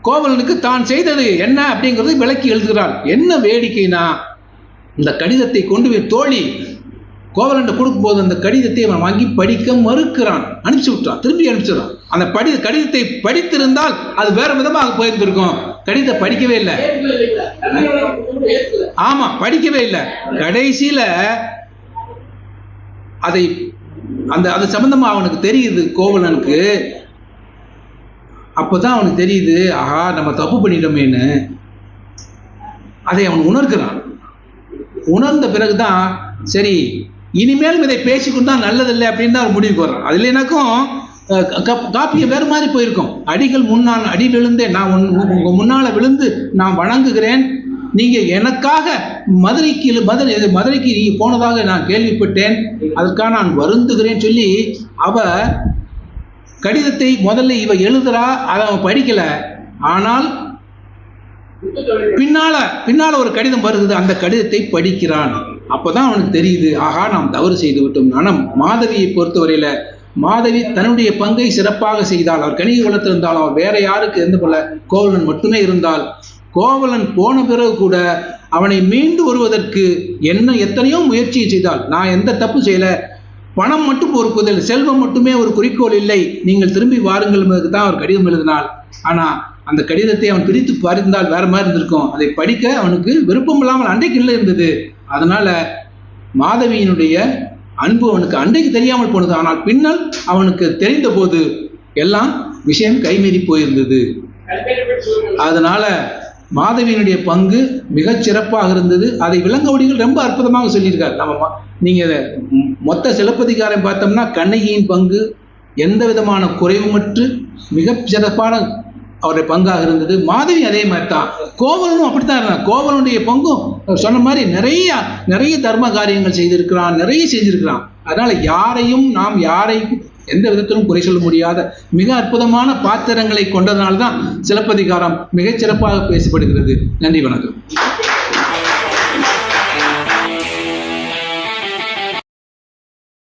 கோவலனுக்கு தான் செய்தது என்ன அப்படிங்கிறது விளக்கி எழுதுகிறாள். என்ன வேடிக்கைனா, இந்த கடிதத்தை கொண்டு போய் தோழி கோவலன் கொடுக்கும் போது அந்த கடிதத்தை அவன் வாங்கி படிக்க மறுக்கிறான், அனுப்பிச்சு விட்டான், திரும்பி அனுப்பிச்சிடறான். அந்த கடிதத்தை படித்திருந்தால் அது வேற விதமாக போயிருந்திருக்கும். கடிதத்தை படிக்கவே இல்லை. ஆமா, படிக்கவே இல்லை. கடைசியில அது சம்பந்தமா அவனுக்கு தெரியுது கோவலனுக்கு. அப்பதான் அவனுக்கு தெரியுது, ஆஹா நம்ம தப்பு பண்ணிட்டோமேன்னு. அதை அவன் உணர்கிறான். உணர்ந்த பிறகுதான் சரி இனிமேலும் இதை பேசிக்கொண்டு தான் நல்லதில்லை அப்படின்னு தான் முடிவுக்கு வர்றான். அது இல்லைனாக்கும் காப்பியம் வேறு மாதிரி போயிருக்கும். அடிகள் முன்னான் அடி விழுந்தேன், நான் உங்க முன்னால விழுந்து நான் வணங்குகிறேன், நீங்க எனக்காக மதுரைக்கு நீங்க போனதாக நான் கேள்விப்பட்டேன், அதுக்காக நான் வருந்துகிறேன் சொல்லி அவ கடிதத்தை முதல்ல இவ எழுதுறா. அதை அவன் படிக்கல. ஆனால் பின்னால ஒரு கடிதம் வருகிறது. அந்த கடிதத்தை படிக்கிறான். அப்பதான் அவனுக்கு தெரியுது, ஆகா நாம் தவறு செய்து விட்டோம். ஆனால் மாதவியை பொறுத்தவரையில மாதவி தன்னுடைய பங்கை சிறப்பாக செய்தால், அவர் கணிக குலத்தில் இருந்தால், அவர் வேற யாருக்கு எந்த போல கோவலன் மட்டுமே இருந்தால், கோவலன் போன பிறகு கூட அவனை மீண்டு வருவதற்கு எத்தனையோ முயற்சியை செய்தால், நான் எந்த தப்பு செய்யல, பணம் மட்டும் பொறுப்புதல், செல்வம் மட்டுமே ஒரு குறிக்கோள் இல்லை, நீங்கள் திரும்பி வாருங்கள் தான் அவர் கடிதம் எழுதினாள். ஆனா அந்த கடிதத்தை அவன் பிரித்து பறிந்தால் வேற மாதிரி இருந்திருக்கும். அதை படிக்க அவனுக்கு விருப்பம் இல்லாமல் அன்றைக்கு இல்லை இருந்தது. அதனால மாதவியினுடைய அன்பு அவனுக்கு அன்றைக்கு தெரியாமல் போனது. ஆனால் பின்னால் அவனுக்கு தெரிந்த போது எல்லாம் விஷயம் கைமீறி போயிருந்தது. அதனால மாதவியினுடைய பங்கு மிகச் சிறப்பாக இருந்தது. அதை விலங்கவடிகள் ரொம்ப அற்புதமாக சொல்லியிருக்காரு. நீங்க மொத்த சிலப்பதிகாரம் பார்த்தோம்னா கண்ணகியின் பங்கு எந்த விதமான குறைவுமற்று மிக சிறப்பான அவருடைய பங்காக இருந்தது. மாதவி அதே மாதிரி தான். கோவலனும் அப்படித்தான் இருந்தான். கோவலனுடைய பங்கும் சொன்ன மாதிரி நிறைய தர்ம காரியங்கள் செய்திருக்கிறான், நிறைய செஞ்சிருக்கிறான். அதனால நாம் யாரையும் எந்த விதத்திலும் குறை சொல்ல முடியாத மிக அற்புதமான பாத்திரங்களை கொண்டதனால்தான் சிலப்பதிகாரம் மிகச் சிறப்பாக பேசப்படுகிறது. நன்றி, வணக்கம்.